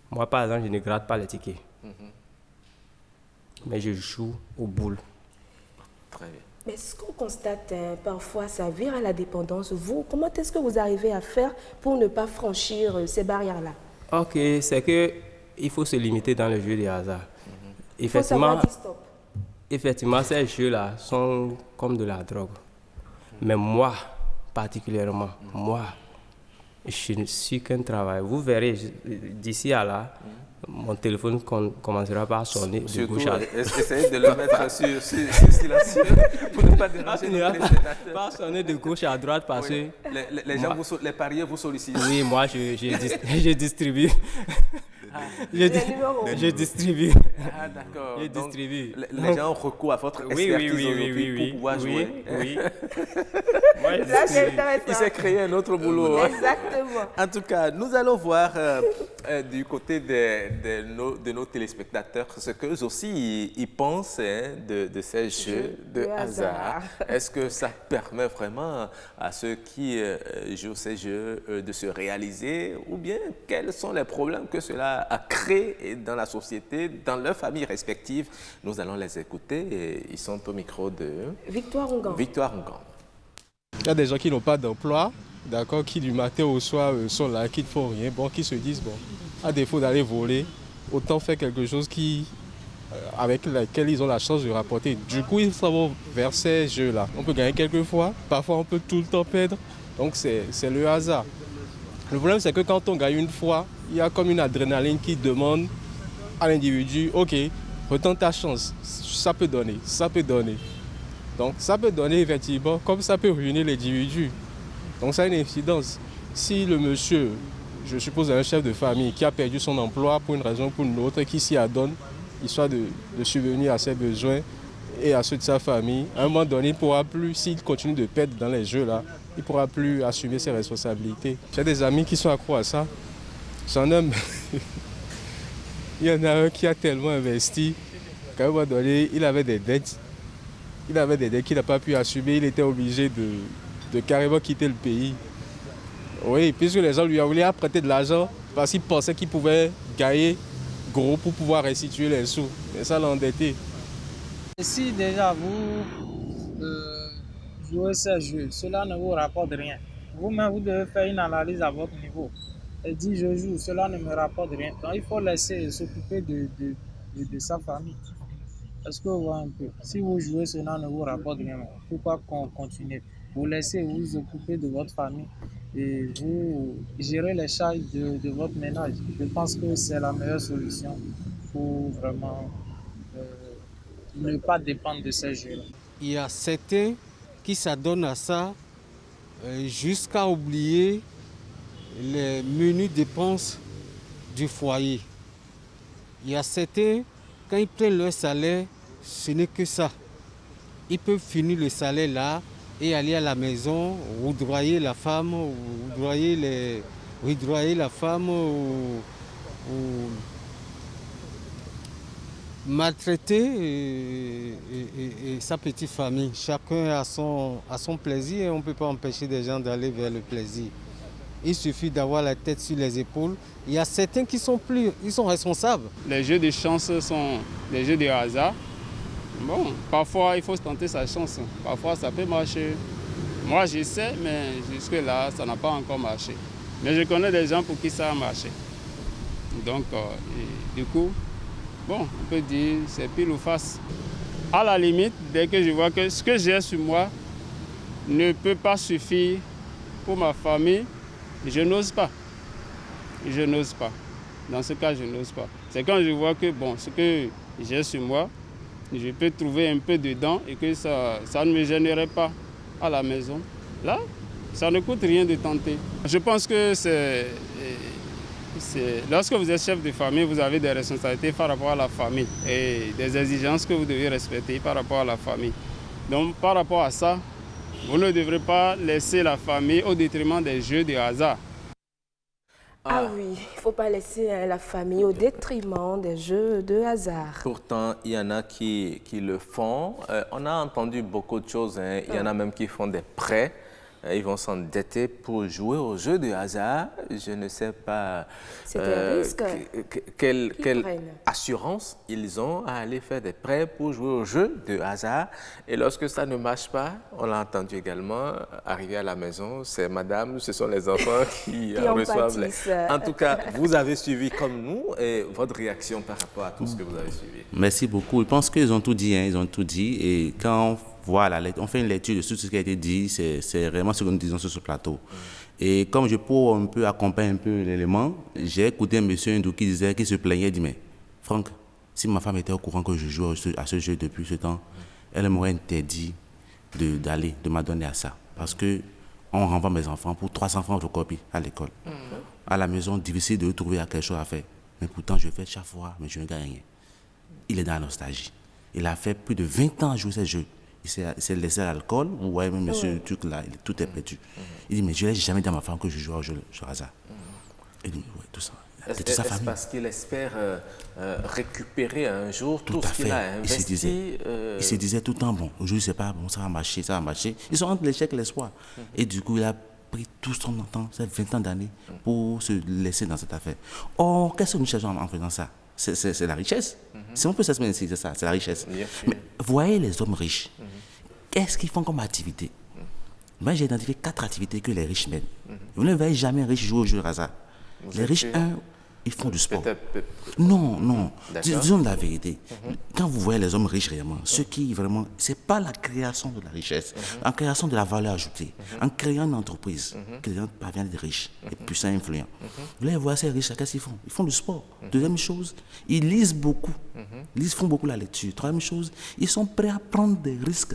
Moi, par exemple, je ne gratte pas les tickets. Mais je joue aux boules. Très bien. Mais ce qu'on constate, parfois, ça vire à la dépendance. Vous, comment est-ce que vous arrivez à faire pour ne pas franchir ces barrières-là? Ok, c'est que il faut se limiter dans les jeux de hasard. Il faut savoir dire stop. Effectivement, ces jeux-là sont comme de la drogue. Mais moi, particulièrement, moi, je ne suis qu'un travail. Vous verrez, d'ici à là, mon téléphone commencera par sonner de Surtout, gauche à droite. essayez de le mettre sur silencieux pour ne pas déranger nos téléspectateurs. Pas sonner de gauche à droite parce que... Les gens, les parieurs vous sollicitent. Oui, moi, je distribue. Je distribue. Ah, d'accord. Je Donc, distribue. Les gens ont recours à votre expertise aujourd'hui pour pouvoir jouer. Oui. Là, c'est intéressant. Il s'est créé un autre boulot. Exactement. En tout cas, nous allons voir du côté de nos téléspectateurs ce qu'eux aussi ils pensent de ces jeux de hasard. Est-ce que ça permet vraiment à ceux qui jouent ces jeux de se réaliser ou bien quels sont les problèmes que cela a créé dans la société, dans leurs familles respectives? Nous allons les écouter et ils sont au micro de Victoire Ongan. Victoire Ongan. Il y a des gens qui n'ont pas d'emploi, d'accord, qui du matin au soir sont là, qui ne font rien, bon, qui se disent, bon, à défaut d'aller voler, autant faire quelque chose avec laquelle ils ont la chance de rapporter. Du coup, ils s'en vont vers ces jeux-là. On peut gagner quelques fois, parfois on peut tout le temps perdre, donc c'est le hasard. Le problème, c'est que quand on gagne une fois, il y a comme une adrénaline qui demande à l'individu, ok, retente ta chance, ça peut donner, ça peut donner. Donc ça peut donner effectivement, comme ça peut ruiner l'individu. Donc ça a une incidence. Si le monsieur, je suppose un chef de famille qui a perdu son emploi pour une raison ou pour une autre, qui s'y adonne, histoire de subvenir à ses besoins et à ceux de sa famille, à un moment donné, il ne pourra plus, s'il continue de perdre dans les jeux-là, il ne pourra plus assumer ses responsabilités. J'ai des amis qui sont accros à ça. J'en ai... Il y en a un qui a tellement investi qu'à un moment donné, il avait des dettes. Il avait des dettes qu'il n'a pas pu assumer. Il était obligé de carrément quitter le pays. Oui, puisque les gens lui avaient prêté de l'argent parce qu'ils pensaient qu'il pouvait gagner gros pour pouvoir restituer les sous. Mais ça l'a endetté. Si déjà vous jouez ces jeux, cela ne vous rapporte rien. Vous-même, vous devez faire une analyse à votre niveau. Et dire je joue, cela ne me rapporte rien. Donc il faut laisser s'occuper de sa famille. Est-ce que vous voyez un peu? Si vous jouez, cela ne vous rapporte rien. Pourquoi continuer? Vous laissez vous occuper de votre famille et vous gérez les charges de votre ménage. Je pense que c'est la meilleure solution pour vraiment ne pas dépendre de ces jeux-là. Il y a certains qui s'adonnent à ça jusqu'à oublier les menues dépenses du foyer. Il y a certains, quand ils prennent leur salaire, ce n'est que ça. Ils peuvent finir le salaire là et aller à la maison, roudoyer la femme, roudoyer la femme ou maltraiter et sa petite famille. Chacun a son plaisir et on ne peut pas empêcher des gens d'aller vers le plaisir. Il suffit d'avoir la tête sur les épaules. Il y a certains qui sont responsables. Les jeux de chance sont des jeux de hasard. Bon, parfois il faut se tenter sa chance. Parfois ça peut marcher. Moi j'essaie, mais jusque-là ça n'a pas encore marché. Mais je connais des gens pour qui ça a marché. Donc, du coup, bon, on peut dire c'est pile ou face. À la limite, dès que je vois que ce que j'ai sur moi ne peut pas suffire pour ma famille, je n'ose pas. Je n'ose pas. Dans ce cas, je n'ose pas. C'est quand je vois que bon, ce que j'ai sur moi, je peux trouver un peu dedans et que ça ne me gênerait pas à la maison. Là, ça ne coûte rien de tenter. Je pense que lorsque vous êtes chef de famille, vous avez des responsabilités par rapport à la famille et des exigences que vous devez respecter par rapport à la famille. Donc, par rapport à ça, vous ne devrez pas laisser la famille au détriment des jeux de hasard. Ah oui, il ne faut pas laisser la famille au détriment des jeux de hasard. Pourtant, il y en a qui le font. On a entendu beaucoup de choses. Hein. Il y en a même qui font des prêts. Ils vont s'endetter pour jouer aux jeux de hasard. Je ne sais pas quelle assurance ils ont à aller faire des prêts pour jouer aux jeux de hasard. Et lorsque ça ne marche pas, on l'a entendu également, arriver à la maison, c'est madame, ce sont les enfants qui reçoivent les... En tout cas, vous avez suivi comme nous et votre réaction par rapport à tout ce que vous avez suivi. Merci beaucoup. Je pense qu'ils ont tout dit. Hein. Ils ont tout dit. Et quand on fait une lecture de tout ce qui a été dit, c'est vraiment ce que nous disons sur ce plateau. Et comme je peux un peu accompagner un peu l'élément, j'ai écouté un monsieur hindou qui se plaignait, il dit, mais Franck, si ma femme était au courant que je joue à ce jeu depuis ce temps, elle m'aurait interdit de m'adonner à ça. Parce qu'on renvoie mes enfants pour 300 francs de copie à l'école. À la maison, difficile de trouver quelque chose à faire. Mais pourtant, je fais chaque fois, mais je ne gagne rien. Il est dans la nostalgie. Il a fait plus de 20 ans à jouer ces jeux. Il s'est laissé à l'alcool, vous voyez même monsieur truc là, tout est perdu. Il dit, mais je n'ai jamais dit à ma femme que je joue au jeu hasard. Il dit, oui, tout ça. Est-ce parce qu'il espère récupérer un jour tout ce qu'il a investi? Il se disait tout le temps, bon, aujourd'hui c'est pas bon, ça va marcher. Ils sont entre l'échec et l'espoir. Et du coup, il a pris tout son temps, ces 20 ans d'années, pour se laisser dans cette affaire. Or, qu'est-ce que nous cherchons en faisant ça? C'est la richesse. Si on peut s'exprimer ainsi, c'est ça, c'est la richesse. Mais voyez les hommes riches. Qu'est-ce qu'ils font comme activité? Moi, j'ai identifié 4 activités que les riches mènent. Vous ne verrez jamais un riche jouer au jeu de hasard. Les riches, ils font du sport. Non. Disons la vérité. Quand vous voyez les hommes riches réellement, ceux qui vraiment, c'est pas la création de la richesse, en création de la valeur ajoutée, en créant une entreprise, que les gens parviennent d'être riches et puissants et influents. Vous allez voir ces riches, qu'est-ce qu'ils font? Ils font du sport. Deuxième chose, ils lisent beaucoup. Ils font beaucoup la lecture. Troisième chose, ils sont prêts à prendre des risques.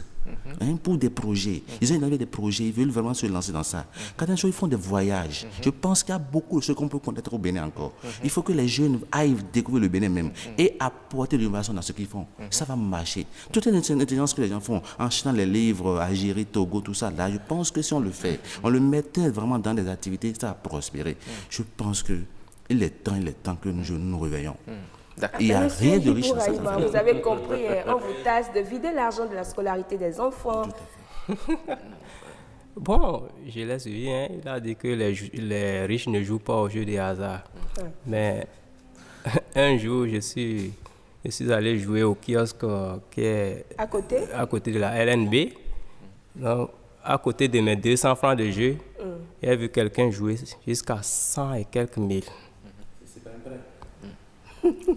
Pour des projets. Ils ont des projets, ils veulent vraiment se lancer dans ça. Quatrième chose, ils font des voyages. Je pense qu'il y a beaucoup de choses qu'on peut connaître au Bénin encore. Il faut que les jeunes aillent découvrir le Bénin même et apporter de l'innovation dans ce qu'ils font. Ça va marcher. Toute l'intelligence que les gens font, en achetant les livres, Algérie, Togo, tout ça, là, je pense que si on le fait, on le mettait vraiment dans des activités, ça va prospérer. Je pense qu'il est temps que nous nous réveillons. Il n'y a rien de riche dans ça. Vous avez compris, on vous tâche de vider l'argent de la scolarité des enfants. Bon, je l'ai suivi, hein. Il a dit que les riches ne jouent pas aux jeux de hasard. Mais un jour, je suis allé jouer au kiosque qui est à côté de la LNB. Donc, à côté de mes 200 francs de jeu, j'ai vu quelqu'un jouer jusqu'à 100 et quelques mille.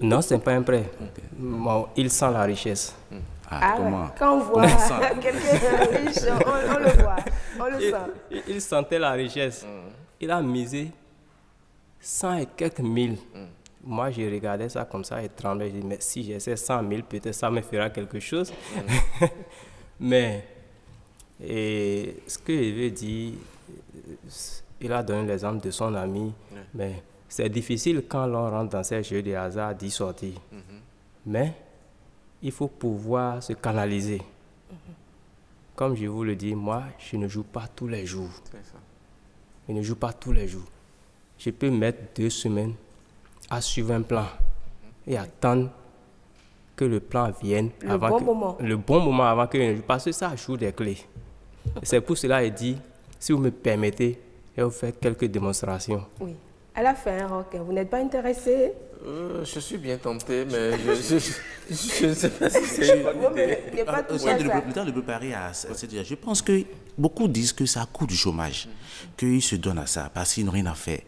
Non, ce n'est pas un prêt. Bon, il sent la richesse. Comment? Quand on voit quelqu'un riche, on le voit, on le sent. Il sentait la richesse. Il a misé 100 et quelques mille. moi, je regardais ça comme ça et tremblais. Je dis, mais si j'essaie 100 000, peut-être ça me fera quelque chose. Mais ce que je veux dire, il a donné l'exemple de son ami, mais c'est difficile quand l'on rentre dans ces jeux de hasard d'y sortir. Mais il faut pouvoir se canaliser. Comme je vous le dis, moi, je ne joue pas tous les jours. Je ne joue pas tous les jours. Je peux mettre 2 semaines à suivre un plan et attendre que le plan vienne. Le bon moment avant que je ne joue. Parce que ça joue des clés. C'est pour cela qu'il dit, si vous me permettez, je vais vous faire quelques démonstrations. Oui. À la fin, Rock, vous n'êtes pas intéressé? Je suis bien tenté, mais je ne sais pas si c'est une bonne idée. Il n'est pas touché à ça. De préparer à je pense que beaucoup disent que ça coûte du chômage, qu'ils se donnent à ça parce qu'ils n'ont rien à faire.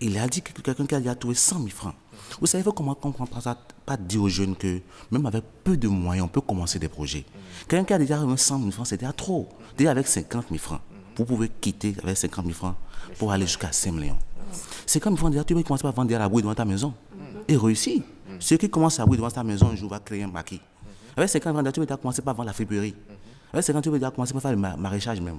Il a dit que quelqu'un qui a déjà trouvé 100 000 francs. Vous savez comment on comprend ça? Pas dire aux jeunes que même avec peu de moyens, on peut commencer des projets. Quelqu'un qui a déjà 100 000 francs, c'est déjà trop. Déjà avec 50 000 francs, vous pouvez quitter avec 50 000 francs pour aller jusqu'à 5 millions. 50 000 francs, déjà, tu peux commencer par vendre la bouée devant ta maison et réussir. Ceux qui commencent à bouer devant ta maison, un jour, va créer un maquis. Avec 50 000 francs, tu peux déjà commencer par vendre la friperie. Avec 50 000 francs, tu peux déjà commencer par faire le maraîchage même.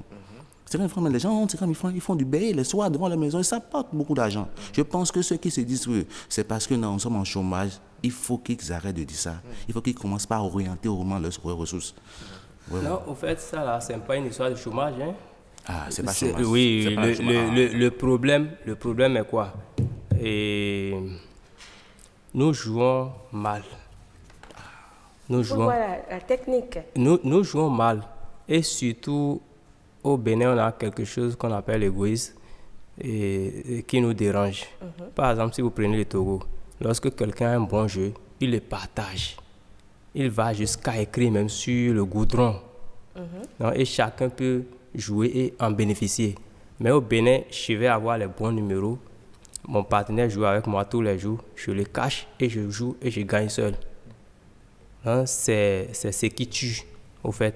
50 000 francs, les gens ont 50 000 francs, ils font du bail les soirs devant la maison et ça porte beaucoup d'argent. Je pense que ceux qui se disent que c'est parce que nous sommes en chômage, il faut qu'ils arrêtent de dire ça. Il faut qu'ils commencent par orienter au moins leurs ressources. Non, au fait, ça là, c'est pas une histoire de chômage. Hein. Ah, c'est pas chômage. Oui, le problème est quoi? Et nous jouons mal. Voilà la technique. Nous jouons mal. Et surtout, au Bénin, on a quelque chose qu'on appelle l'égoïsme et qui nous dérange. Par exemple, si vous prenez le Togo, lorsque quelqu'un a un bon jeu, il le partage. Il va jusqu'à écrire même sur le goudron. Et chacun peut jouer et en bénéficier. Mais au Bénin, je vais avoir les bons numéros. Mon partenaire joue avec moi tous les jours. Je le cache et je joue et je gagne seul. C'est ce qui tue, au fait.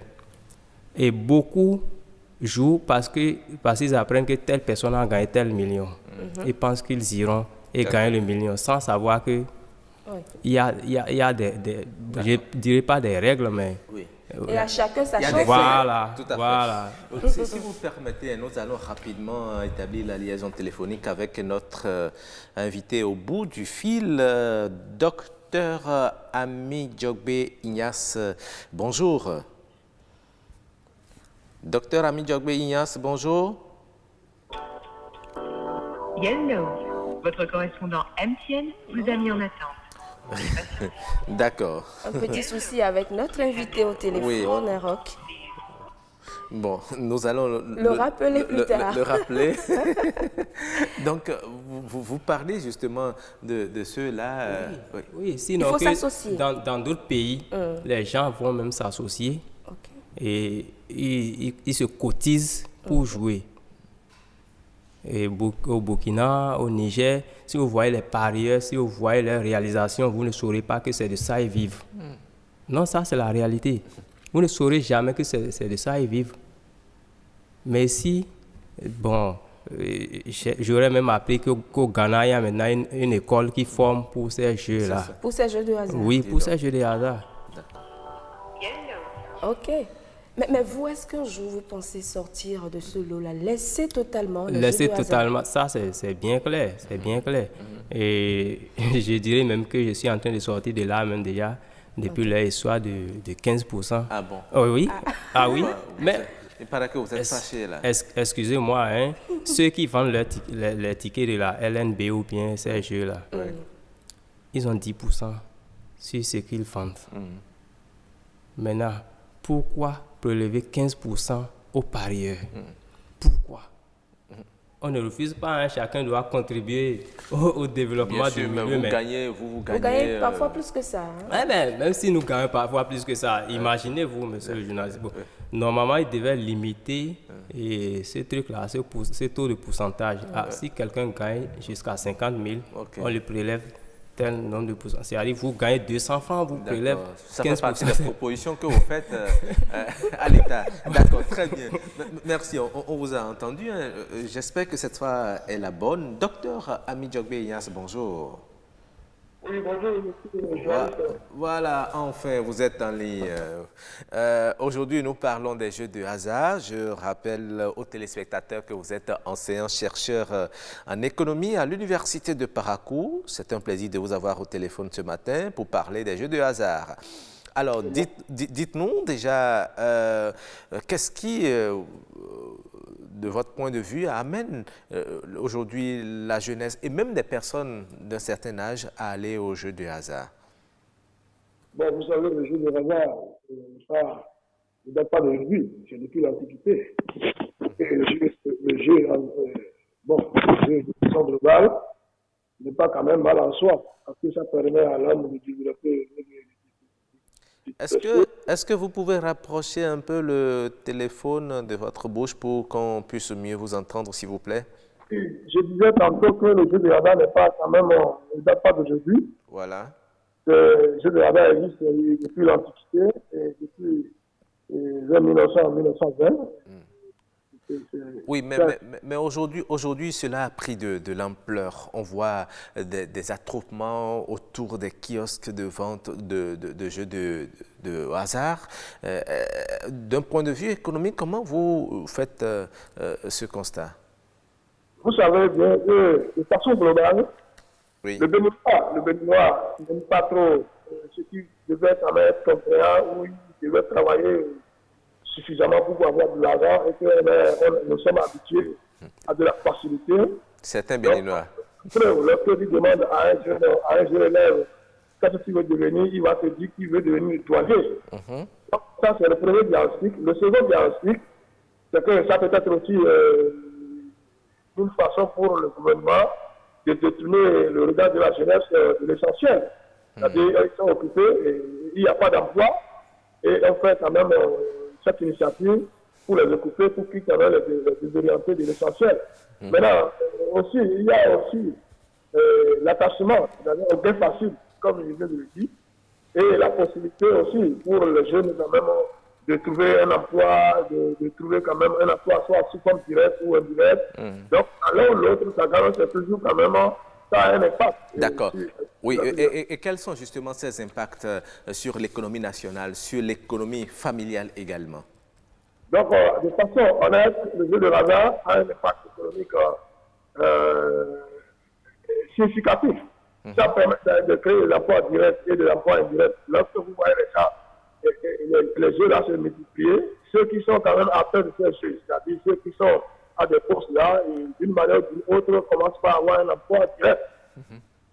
Et beaucoup jouent parce qu'ils apprennent que telle personne a gagné tel million. Ils pensent qu'ils iront et gagner le million sans savoir que il y a des je ne dirais pas des règles, mais... Oui. Et à chacun sa chance. Voilà, tout à fait. Voilà. Si vous permettez, nous allons rapidement établir la liaison téléphonique avec notre invité au bout du fil, Docteur Ami Djogbe Ignace. Bonjour. Docteur Ami Djogbe Ignace, bonjour. Hello. Votre correspondant MTN vous a mis en attente. D'accord. Un petit souci avec notre invité au téléphone, Rock. Bon, nous allons le rappeler plus tard. Le rappeler. Donc, vous parlez justement de ceux-là. Oui, sinon, il faut s'associer. Dans d'autres pays, les gens vont même s'associer et ils se cotisent pour jouer. Et au Burkina, au Niger, si vous voyez les parieurs, si vous voyez leurs réalisations, vous ne saurez pas que c'est de ça ils vivent. Non, ça c'est la réalité. Vous ne saurez jamais que c'est de ça ils vivent. Mais ici, bon, j'aurais même appris qu'au Ghana, il y a maintenant une école qui forme pour ces jeux-là. Pour ces jeux de hasard? Oui, pour ces jeux de hasard. Ok. Mais vous, est-ce qu'un jour vous pensez sortir de ce lot-là, laisser totalement le laisser jeu de totalement, hasard? ça c'est bien clair, c'est bien clair. Et je dirais même que je suis en train de sortir de là même déjà, depuis l'histoire de 15%. Ah bon? Oh, oui, ah oui, mais... Il paraît que vous êtes fâché là. Excusez-moi, hein, ceux qui vendent les tickets de la LNB ou bien ces jeux-là, ils ont 10% sur ce qu'ils vendent. Maintenant, pourquoi prélever 15% aux parieurs? Pourquoi? On ne refuse pas, hein, chacun doit contribuer au développement du milieu. Mais vous gagnez. Vous gagnez parfois plus que ça. Hein? Même si nous gagnons parfois plus que ça, imaginez-vous, monsieur le journaliste. Bon, normalement, il devait limiter ce truc-là, ce taux de pourcentage. Si quelqu'un gagne jusqu'à 50 000, on le prélève tel nombre de pourcents. C'est-à-dire vous gagnez 200 francs, vous prélèvez 15%. Ça fait partie des propositions que vous faites à l'État. D'accord, très bien. Merci, on vous a entendu. Hein. J'espère que cette fois est la bonne. Docteur Ami Djogbe Ignace, bonjour. Oui, bonjour, monsieur le journaliste. Voilà, enfin, vous êtes en ligne. Aujourd'hui, nous parlons des jeux de hasard. Je rappelle aux téléspectateurs que vous êtes enseignant-chercheur en économie à l'Université de Parakou. C'est un plaisir de vous avoir au téléphone ce matin pour parler des jeux de hasard. Alors, dites-nous déjà, qu'est-ce qui, de votre point de vue, amène aujourd'hui la jeunesse et même des personnes d'un certain âge à aller aux jeux de hasard? Bon, vous savez, le jeu de hasard, ne date pas d'aujourd'hui, c'est depuis l'Antiquité. Et le jeu de façon globale n'est pas quand même mal en soi, parce que ça permet à l'homme de développer. Est-ce que vous pouvez rapprocher un peu le téléphone de votre bouche pour qu'on puisse mieux vous entendre, s'il vous plaît? Je disais tantôt que le jeu de hasard n'est pas quand même, ne date pas d'aujourd'hui. Voilà. Le jeu de hasard existe depuis l'Antiquité et depuis 1920. Oui, mais aujourd'hui, cela a pris de l'ampleur. On voit des attroupements autour des kiosques de vente de jeux de hasard. D'un point de vue économique, comment vous faites ce constat? Vous savez bien que, de façon globale, oui. le Béninois n'aime pas trop ce qui devait quand même être compréhensible, où il devait travailler suffisamment pour avoir de l'argent et que nous sommes habitués à de la facilité. Certains Béninois. Lorsque tu demandes à un jeune élève qu'est-ce que tu veux devenir, il va te dire qu'il veut devenir nettoyé. Donc, ça, c'est le premier diagnostic. Le second diagnostic, c'est que ça peut être aussi une façon pour le gouvernement de détourner le regard de la jeunesse de l'essentiel. C'est-à-dire qu'ils sont occupés, et il n'y a pas d'emploi, et on fait quand même cette initiative pour les occuper, pour qu'ils quand même les désorienter de l'essentiel. Maintenant, aussi, il y a aussi l'attachement, c'est-à-dire au gain facile, comme je viens de le dire, et la possibilité aussi pour les jeunes quand même de trouver un emploi, de trouver quand même un emploi soit sous forme directe ou indirecte. Donc, à l'un ou l'autre, ça garantit c'est toujours quand même, ça a un impact. D'accord. Oui, et quels sont justement ces impacts sur l'économie nationale, sur l'économie familiale également? Donc, de façon honnête, le jeu de hasard a un impact économique significatif. Ça permet de créer de l'emploi direct et de l'emploi indirect. Lorsque vous voyez les jeux là se multiplier, ceux qui sont quand même atteints de ces jeux, c'est-à-dire ceux qui sont à des postes là, d'une manière ou d'une autre, commencent par avoir un emploi direct.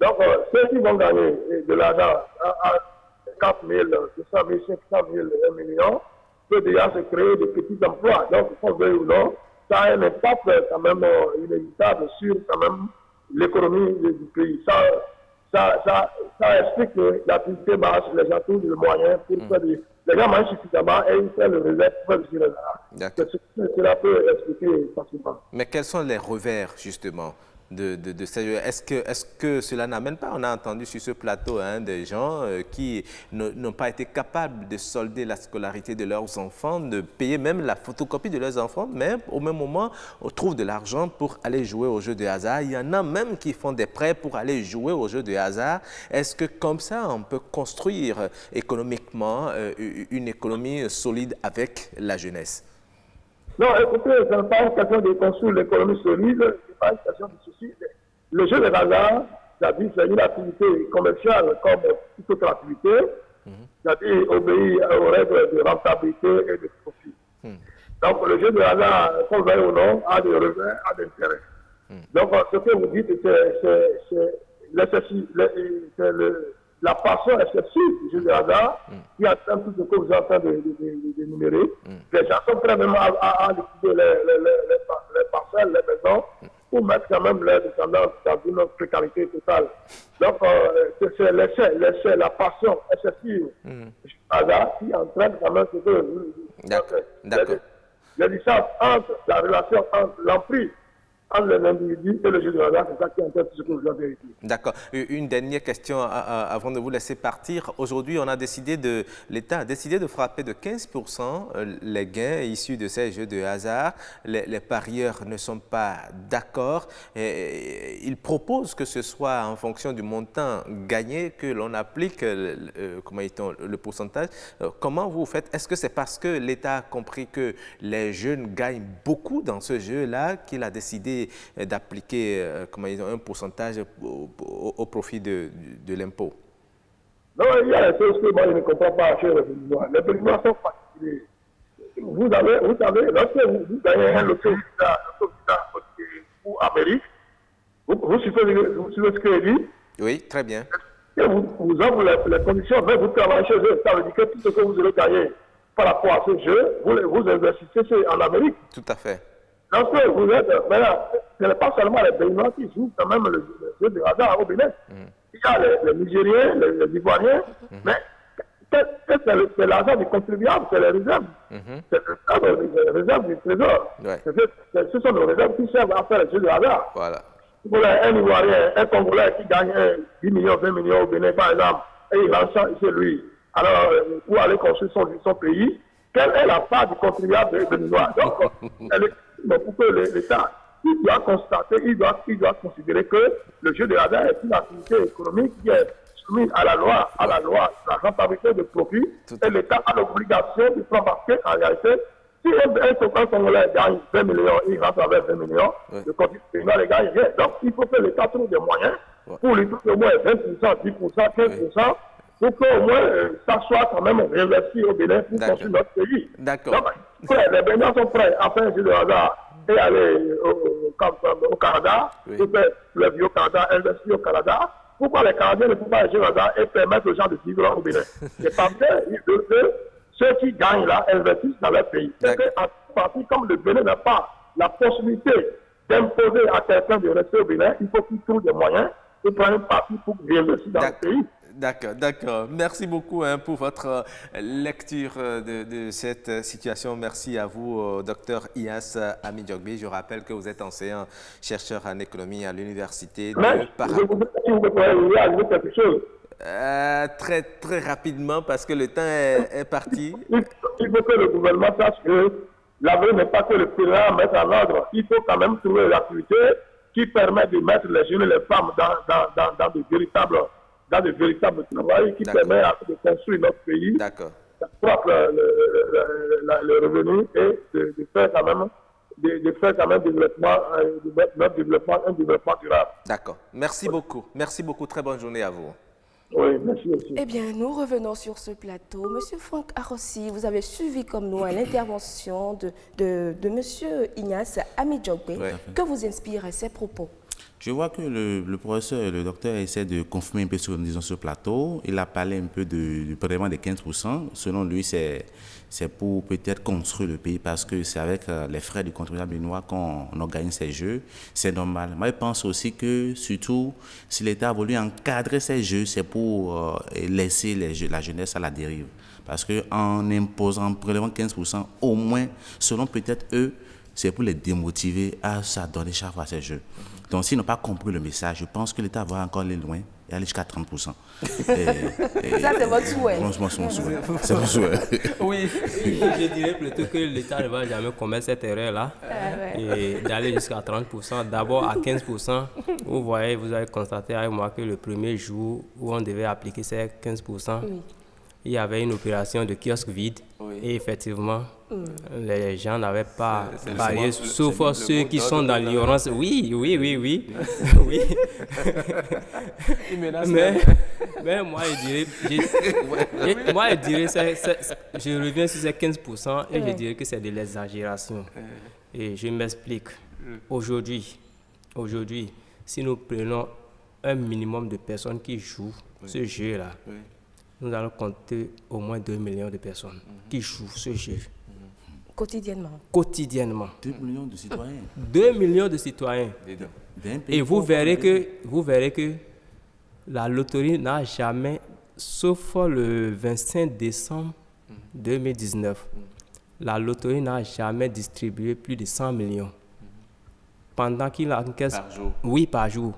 Donc, ceux qui vont gagner de l'argent à 4 000, 200 000, 500 000, 1 million, peuvent déjà se créer de petits emplois. Donc, qu'on veuille ou non, ça a un impact quand même inévitable sur quand même l'économie du pays. Ça explique que l'activité marche, les gens trouvent le moyen pour faire les gens mangent suffisamment et ils font le réserve pour faire le réserve. Cela peut expliquer facilement. Mais quels sont les revers, justement, de ces jeux? Est-ce que cela n'amène pas? On a entendu sur ce plateau des gens qui n'ont pas été capables de solder la scolarité de leurs enfants, de payer même la photocopie de leurs enfants, mais au même moment, on trouve de l'argent pour aller jouer aux jeux de hasard. Il y en a même qui font des prêts pour aller jouer aux jeux de hasard. Est-ce que comme ça, on peut construire économiquement une économie solide avec la jeunesse? Non, écoutez, ce n'est pas une question de construire l'économie solide, ce n'est pas une question de ceci. Le jeu de hasard, c'est-à-dire c'est une activité commerciale comme toute autre activité, c'est-à-dire obéir aux règles de rentabilité et de profit. Donc le jeu de hasard, qu'on veuille ou non, a des revers, a des intérêts. Donc ce que vous dites, c'est la passion excessive du jeu de hasard qui atteint tout ce que vous êtes en train d'énumérer. Les gens sont prêts même à liquider les parcelles, les maisons, pour mettre quand même les descendants dans une précarité totale. Donc, c'est l'essai, la passion excessive du hasard qui entraîne quand même ce que... D'accord. Les licences entre la relation entre l'emprise entre les individus et le jeu de hasard, c'est ça qui intéresse ce que vous avez vérifié. D'accord. Une dernière question avant de vous laisser partir. Aujourd'hui, l'État a décidé de frapper de 15% les gains issus de ces jeux de hasard. Les parieurs ne sont pas d'accord. Ils proposent que ce soit en fonction du montant gagné que l'on applique le pourcentage. Comment vous faites? Est-ce que c'est parce que l'État a compris que les jeunes gagnent beaucoup dans ce jeu-là qu'il a décidé d'appliquer un pourcentage au profit de l'impôt? Non, il y a des choses que moi je ne comprends pas chez les Béninois. Les Béninois sont particuliers. Vous savez, lorsque vous gagnez un loto ou Amérique, vous suivez ce que je dis? Oui, très bien. Et vous offrent les conditions, mais vous travaillez chez eux. Ça veut dire que tout ce que vous allez gagner par rapport à ce jeu, vous investissez en Amérique. Tout à fait. Lorsque vous êtes, maintenant, ce n'est pas seulement les Béninois qui jouent quand même le jeu de hasard au Bénin. Il y a les Nigériens, les Ivoiriens, mais c'est l'argent du contribuable, c'est les réserves. C'est les réserves du trésor. Ouais. Ce sont les réserves qui servent à faire le jeu de hasard. Voilà. Pour un Ivoirien, un Congolais qui gagne 10 millions, 20 millions au Bénin, par exemple, et il lance chez lui, alors pour aller construire son pays, quelle est la part du contribuable béninois? Donc, pour que l'État, il doit constater, il doit considérer que le jeu de hasard est une activité économique qui est soumise à la loi, la rentabilité de profit, et l'État a l'obligation de prendre parce qu'en réalité, si un Congolais gagne 20 millions, il rentre avec 20 millions, le contribuable ne gagne rien. Donc, il faut que l'État trouve des moyens pour lui trouver au moins 20%, 10%, 15%, pour qu'au moins ça soit quand même réinvesti au Bénin pour construire notre pays. D'accord. Donc, les Béninois sont prêts à faire un jeu de hasard et aller au Canada, pour faire le vieux Canada, investir au Canada. Pourquoi les Canadiens ne font pas un jeu de hasard et permettre aux gens de vivre au Bénin? C'est parce que ceux qui gagnent là investissent dans leur pays. C'est qu'en partie, comme le Bénin n'a pas la possibilité d'imposer à quelqu'un de rester au Bénin, il faut qu'il trouve des moyens de prendre une partie pour réinvestir dans le pays. D'accord. Merci beaucoup pour votre lecture de cette situation. Merci à vous, Dr Inyas Ami-Djokbi. Je rappelle que vous êtes enseignant chercheur en économie à l'université de Paris. Si vous pouvez ajouter quelque chose. Très rapidement, parce que le temps est parti. Il faut que le gouvernement sache que l'avenir n'est pas que le président mette en ordre. Il faut quand même trouver l'activité qui permet de mettre les jeunes et les femmes dans de véritables travail qui permet de construire notre pays, d'accroître le revenu et de faire quand même notre développement un développement durable. D'accord. Merci beaucoup. Très bonne journée à vous. Oui, merci aussi. Eh bien, nous revenons sur ce plateau. Monsieur Franck Arossi, vous avez suivi comme nous l'intervention de Monsieur Inyas Ami-Djokbi. Que vous inspirent ces propos? Je vois que le professeur et le docteur essaient de confirmer un peu ce que nous disons sur le plateau. Il a parlé un peu du prélèvement des 15%. Selon lui, c'est pour peut-être construire le pays parce que c'est avec les frais du contribuable béninois qu'on organise ces jeux. C'est normal. Moi, je pense aussi que, surtout, si l'État a voulu encadrer ces jeux, c'est pour laisser la jeunesse à la dérive. Parce qu'en imposant un prélèvement de 15%, au moins, selon peut-être eux, c'est pour les démotiver à s'adonner chaque fois à ces jeux. Donc, s'ils n'ont pas compris le message, je pense que l'État va encore aller loin et aller jusqu'à 30%. Ça, c'est votre souhait. Franchement, c'est mon souhait. C'est mon souhait. Oui, je dirais plutôt que l'État ne va jamais commettre cette erreur-là et d'aller jusqu'à 30%. D'abord, à 15%, vous avez constaté avec moi que le premier jour où on devait appliquer ces 15%, il y avait une opération de kiosque vide et effectivement, les gens n'avaient pas parié, sauf ceux qui sont dans l'ignorance. Oui. mais moi, je dirais, je reviens sur ces 15% et je dirais que c'est de l'exagération. Et je m'explique. Aujourd'hui, si nous prenons un minimum de personnes qui jouent ce jeu-là, nous allons compter au moins 2 millions de personnes qui jouent ce jeu. Quotidiennement. 2 millions de citoyens. 2 millions de citoyens. Et vous verrez que la loterie n'a jamais, sauf le 25 décembre 2019, la loterie n'a jamais distribué plus de 100 millions. pendant qu'il encaisse... Par jour? Oui, par jour.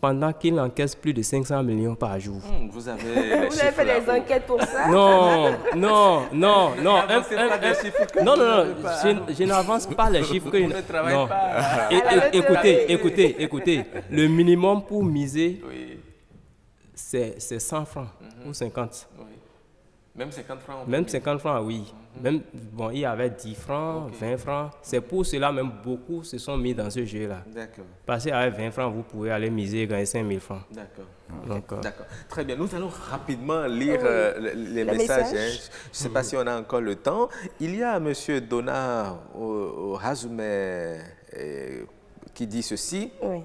Pendant qu'il encaisse plus de 500 millions par jour. Vous avez les Vous avez fait chiffres, des là, enquêtes pour ça? Non. N'avancez pas des chiffres que Non, vous n'avez pas. je n'avance pas les chiffres que... Vous ne travaillez pas. Écoutez, le minimum pour miser, Oui. c'est 100 francs ou 50. Oui. Même 50 francs? Même 50 francs, oui. Même, bon, il y avait 10 francs, 20 francs. C'est pour cela même beaucoup se sont mis dans ce jeu-là. D'accord. Parce qu'avec 20 francs, vous pouvez aller miser et gagner 5 000 francs. D'accord. Donc, D'accord. Très bien. Nous allons rapidement lire les messages. Hein. Je ne sais pas si on a encore le temps. Il y a M. Dona Razumé qui dit ceci. Oui.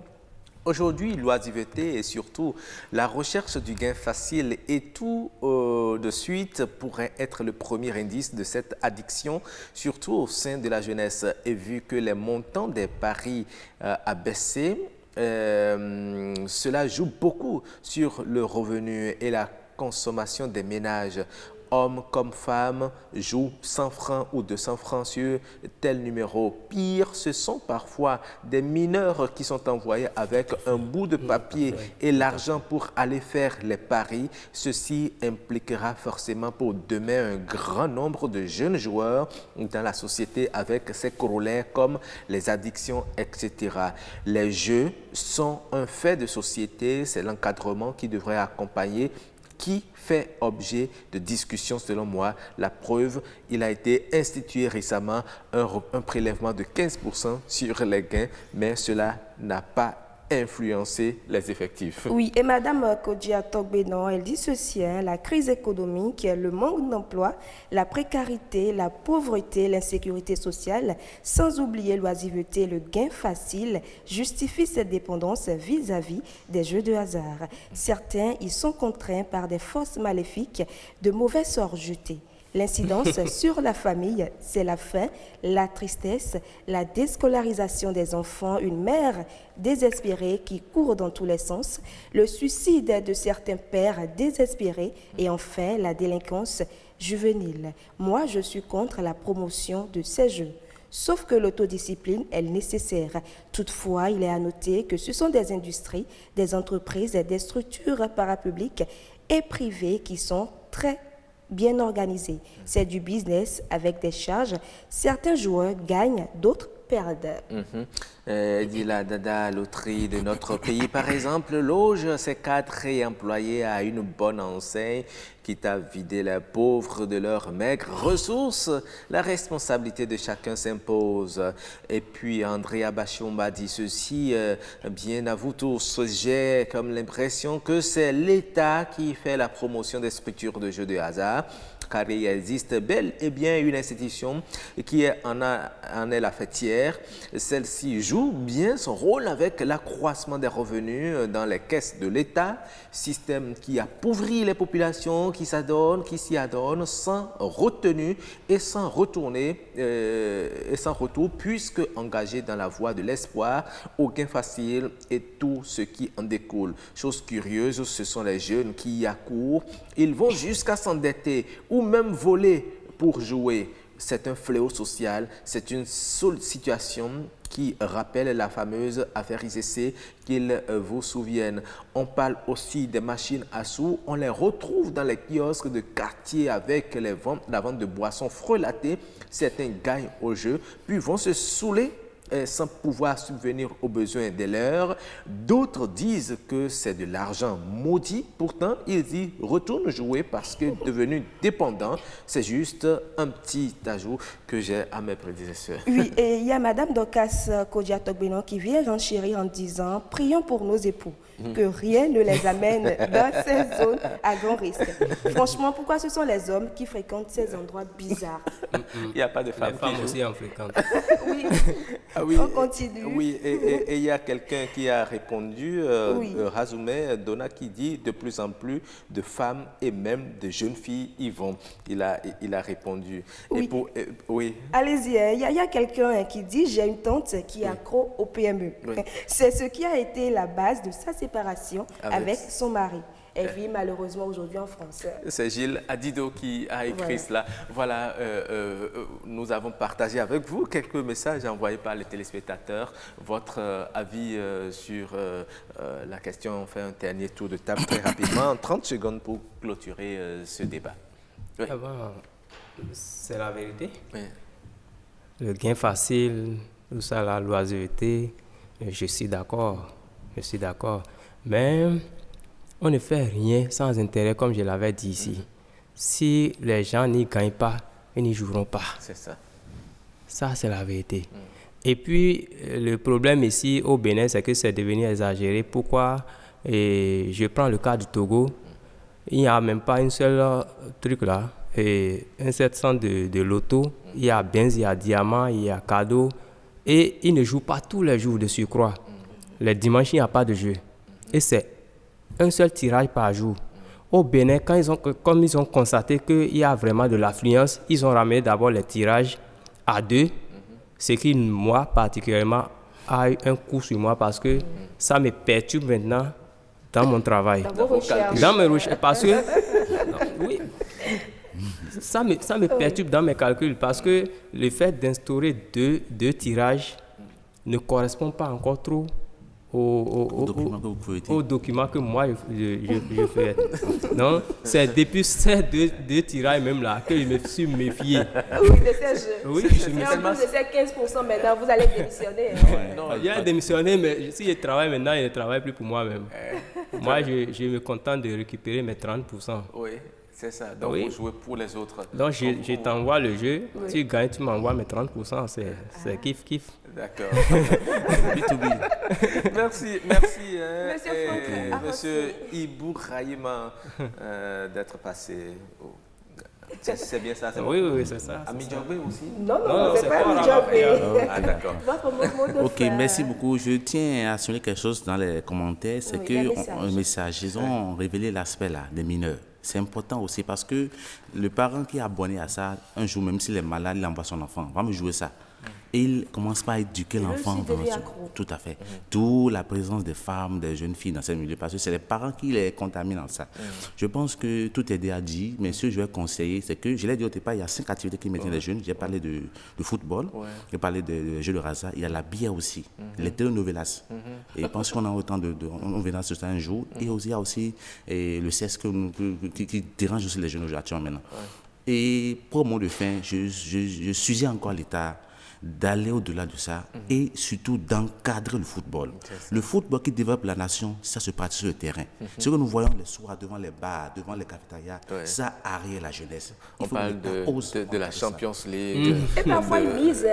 Aujourd'hui, l'oisiveté et surtout la recherche du gain facile et tout de suite pourrait être le premier indice de cette addiction, surtout au sein de la jeunesse. Et vu que les montants des paris a baissé, cela joue beaucoup sur le revenu et la consommation des ménages. Hommes comme femmes jouent 100 francs ou 200 francs sur tel numéro. Pire, ce sont parfois des mineurs qui sont envoyés avec un bout de papier et l'argent pour aller faire les paris. Ceci impliquera forcément pour demain un grand nombre de jeunes joueurs dans la société avec ses corollaires comme les addictions, etc. Les jeux sont un fait de société, c'est l'encadrement qui devrait accompagner qui fait objet de discussion selon moi. La preuve, il a été institué récemment un prélèvement de 15% sur les gains, mais cela n'a pas influencé les effectifs. Oui, et Mme Kodja Togbenon, elle dit ceci, hein, la crise économique, le manque d'emploi, la précarité, la pauvreté, l'insécurité sociale, sans oublier l'oisiveté, le gain facile, justifient cette dépendance vis-à-vis des jeux de hasard. Certains y sont contraints par des forces maléfiques de mauvais sorts jetés. L'incidence sur la famille, c'est la faim, la tristesse, la déscolarisation des enfants, une mère désespérée qui court dans tous les sens, le suicide de certains pères désespérés et enfin la délinquance juvénile. Moi, je suis contre la promotion de ces jeux. Sauf que l'autodiscipline est nécessaire. Toutefois, il est à noter que ce sont des industries, des entreprises, des structures parapubliques et privées qui sont très bien organisé. C'est du business avec des charges. Certains joueurs gagnent, d'autres perdent. Dit la Dada Loterie de notre pays, par exemple, loge ses cadres et employés à une bonne enseigne, quitte à vider les pauvres de leurs maigres ressources. La responsabilité de chacun s'impose. Et puis Andrea Bachomba dit ceci, bien à vous tous, j'ai comme l'impression que c'est l'État qui fait la promotion des structures de jeux de hasard, car il existe bel et bien une institution qui en est la fêtière. Celle-ci joue bien son rôle avec l'accroissement des revenus dans les caisses de l'État, système qui appauvrit les populations, qui s'y adonnent sans retenue et sans retour, puisque engagés dans la voie de l'espoir, au gain facile et tout ce qui en découle. Chose curieuse, ce sont les jeunes qui y accourent. Ils vont jusqu'à s'endetter ou même voler pour jouer. C'est un fléau social, c'est une situation qui rappelle la fameuse affaire ICC qu'ils vous souviennent. On parle aussi des machines à sous, on les retrouve dans les kiosques de quartier avec la vente de boissons frelatées. Certains gagnent au jeu, puis vont se saouler sans pouvoir subvenir aux besoins des leurs. D'autres disent que c'est de l'argent maudit. Pourtant, ils y retournent jouer parce que devenus dépendants. C'est juste un petit ajout que j'ai à mes prédécesseurs. Oui, et il y a Mme Dorcas Kodja Togbenon qui vient renchérir en disant « Prions pour nos époux, que rien ne les amène dans ces zones à grand risque. » Franchement, pourquoi ce sont les hommes qui fréquentent ces endroits bizarres? Il n'y a pas de femmes. Les femmes aussi en fréquentent. Oui. Ah oui, on continue. Oui, et il y a quelqu'un qui a répondu, Razumé Dona, qui dit de plus en plus de femmes et même de jeunes filles y vont. Il a répondu. Oui. Oui. Allez-y, il y a quelqu'un qui dit « J'ai une tante qui est accro au PMU. » Oui. C'est ce qui a été la base de sa séparation avec son mari. Elle vit malheureusement aujourd'hui en France. C'est Gilles Adido qui a écrit cela. Voilà, nous avons partagé avec vous quelques messages envoyés par les téléspectateurs. Votre avis sur la question, on fait un dernier tour de table très rapidement, 30 secondes pour clôturer ce débat. Oui. Ah bon, c'est la vérité. Oui. Le gain facile, tout ça, la loisireté, je suis d'accord. Mais on ne fait rien sans intérêt, comme je l'avais dit ici. Si les gens n'y gagnent pas, ils n'y joueront pas. C'est ça. Ça, c'est la vérité. Et puis, le problème ici au Bénin, c'est que c'est devenu exagéré. Pourquoi? Et je prends le cas du Togo. Il n'y a même pas une seule truc là. Et un 700 de loto. Il y a Benz, il y a Diamant, il y a Cadeau. Et ils ne jouent pas tous les jours de surcroît. Les dimanches, il n'y a pas de jeu. Et c'est un seul tirage par jour. Au Bénin, comme ils ont constaté qu'il y a vraiment de l'affluence, ils ont ramené d'abord les tirages à 2. Ce qui, moi, particulièrement, a eu un coup sur moi parce que ça me perturbe maintenant dans mon travail. Dans vos recherches. Dans mes recherches. Parce que... oui. Ça me perturbe dans mes calculs parce que le fait d'instaurer deux tirages ne correspond pas encore trop au document que moi je fais. Non, c'est depuis ces deux tirages même là que je me suis méfié. Oui, de ces jeux. Oui, mais en plus de ces 15% maintenant, vous allez démissionner. Non, il a démissionné, mais si je travaille maintenant, il ne travaille plus pour moi-même. Moi, je me contente de récupérer mes 30%. Oui. C'est ça, donc vous jouez pour les autres. Donc je t'envoie le jeu, tu gagnes, tu m'envoies mes 30%, c'est kiff. D'accord. B2B. Merci. Monsieur Ibourahima d'être passé. C'est bien ça, Oui, c'est ça. Amidjobé aussi? Non, c'est pas Amidjobé. Ah, d'accord. Ok, merci beaucoup. Je tiens à souligner quelque chose dans les commentaires, c'est que les messages, ils ont révélé l'aspect là des mineurs. C'est important aussi parce que le parent qui est abonné à ça, un jour, même s'il est malade, il envoie son enfant, va me jouer ça. Et il commence pas à éduquer l'enfant. Tout à fait. D'où la présence des femmes, des jeunes filles dans ce milieu, parce que c'est les parents qui les contaminent dans ça. Je pense que tout est déjà dit, mais ce que je vais conseiller, c'est que, je l'ai dit au départ, il y a 5 activités qui maintiennent les jeunes. J'ai parlé de football, j'ai parlé de jeux de raza, il y a la bière aussi, les telenovelas. Et je pense qu'on a autant on verra sur ça un jour. Et aussi, il y a aussi le sexe qui dérange aussi les jeunes aujourd'hui maintenant. Et pour mot de fin, je suggère encore l'État d'aller au-delà de ça et surtout d'encadrer le football. Le football qui développe la nation, ça se pratique sur le terrain. Ce que nous voyons les soirs devant les bars, devant les cafétérias, ça arrière la jeunesse. On parle de la Champions League. Et parfois ils misent.